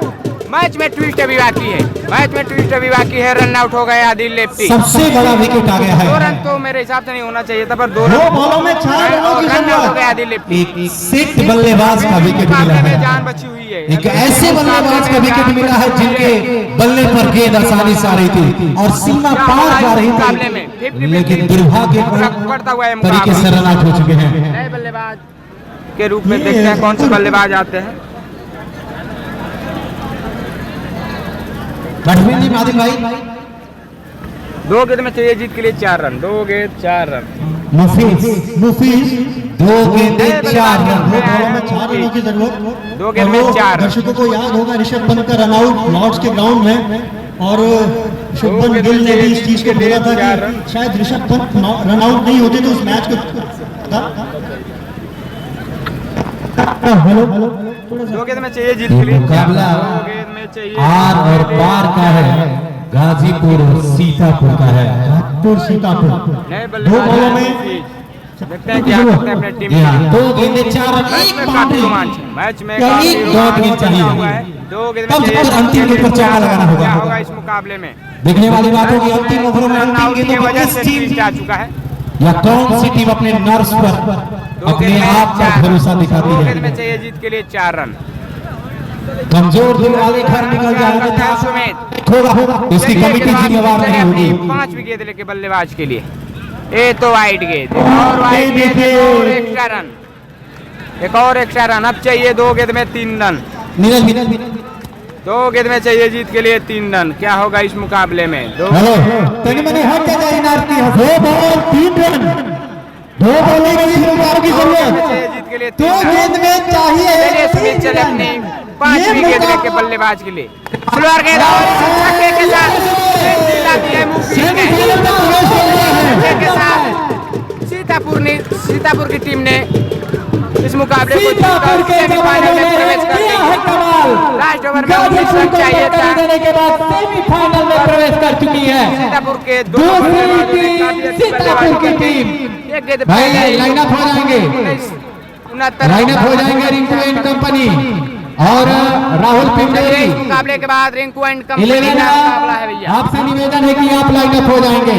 मैच में ट्विस्ट अभी बाकी है, मैच में ट्विस्ट अभी बाकी है। रन आउट हो गए आदिल लेफ्टी। सबसे बड़ा विकेट आ गया 2 है। रन तो मेरे हिसाब से नहीं होना चाहिए था, पर 2 दो रन बॉलों में 4 रनों और की रन आउट हो जरूरत। गए आदिल लेफ्टी। एक सिख बल्लेबाज का विकेट मिला मुकाबले में है। जान बची हुई है। एक ऐसे बल्लेबाज का विकेट मिला है जिनके बल्ले पर गेंद आसानी से आ रही थी और सीमा पार जा रही मुकाबले थी, में 50-50 लेकिन दुर्भाग्य बढ़ता हुआ है तरीके से रन आउट हो चुके हैं। नए बल्लेबाज के रूप में देखते हैं कौन से बल्लेबाज आते हैं। बैट्समैन जी आदिल भाई 2 गेंद में चाहिए जीत के लिए 4 रन, 2 गेंद 4 रन। मुफीज 2 गेंदे 4 रन। दो बॉलों में 4 रनों की जरूरत। 2 गेंद में 4 रन। दर्शकों को याद होगा ऋषभ पंत का रनआउट लॉर्ड्स के ग्राउंड में, और शुभमन गिल ने भी इस चीज को बोला था कि शायद ऋषभ पंत रनआउट नहीं होते तो उस मैच को हेलो 2 गेंद में चाहिए जीत के लिए मुकाबला 2 गेंद में चाहिए आर और पार का है, गाजीपुर सीतापुर का है। सीतापुर नए दो बॉलों बल्लेबाज में देखते हैं क्या करते हैं अपने टीम जी हाँ, के लिए। 2 गेंदे 4 रन, मैच एक में काफी बाउंड्री। रोमांच है, मैच में क्या काफी एक रोमांच गेंद चाहिए? बना हुआ है। 2 गेंद में तब चाहिए तक अंतिम गेंद पर चौका लगाना होगा। क्या होगा इस मुकाबले में? देखने वाली बात होगी अंतिम ओवरों में रन अंतिम आउट की गेंदों पर वजह किस से टीम जीत जा चुका है। या कौन सी टीम अपने नर्स पर 2 अपने गेंद में आप पर 4 भरोसा दिखाती 2 है। गेंद में चाहिए जीत के लिए 4 रन। कमजोर दिल वाले घर निकल जाएगा, होगा उसकी कमेटी जिम्मेवार नहीं होगी। 5 विकेट लेके बल्लेबाज के लिए ये तो वाइड गेंद और वाइड गेंद, और एक्स्ट्रा रन, एक और एक्स्ट्रा रन। अब चाहिए 2 गेंद में 3 रन। नीरज 2 गेंद में चाहिए जीत के लिए 3 रन। क्या होगा इस मुकाबले में? 2 हेलो तनी मनी हट जाए नारती है। 2 बॉल 3 रन, 2 बॉलिंग में 3 रन की जरूरत। चाहिए जीत के लिए 3 दो रन। गेंद में चाहिए चलिए सुमित चले अपनी 5वीं गेंद लेके बल्लेबाज के लिए। स्लोअर गेंद और छक्के के साथ दिला दिया मुफीज ने। छक्के के साथ सीतापुर की टीम ने इस मुकाबले को जीतकर सेमीफाइनल में प्रवेश कर गई। लास्ट ओवर में 19 रन चाहिए था। देने के बाद सेमीफाइनल में प्रवेश कर चुकी है सीतापुर के दो दूसरी टीम सीतापुर की टीम। एक गेंद भाई लाइन अप हो जाएंगे, 69 लाइन अप हो जाएंगे रिंकू एंड कंपनी और राहुल पिंडोरी। इस मुकाबले के बाद रिंकू एंड कंपनी 11 का मुकाबला है भैया। आपसे निवेदन है कि आप लाइन अप हो जाएंगे।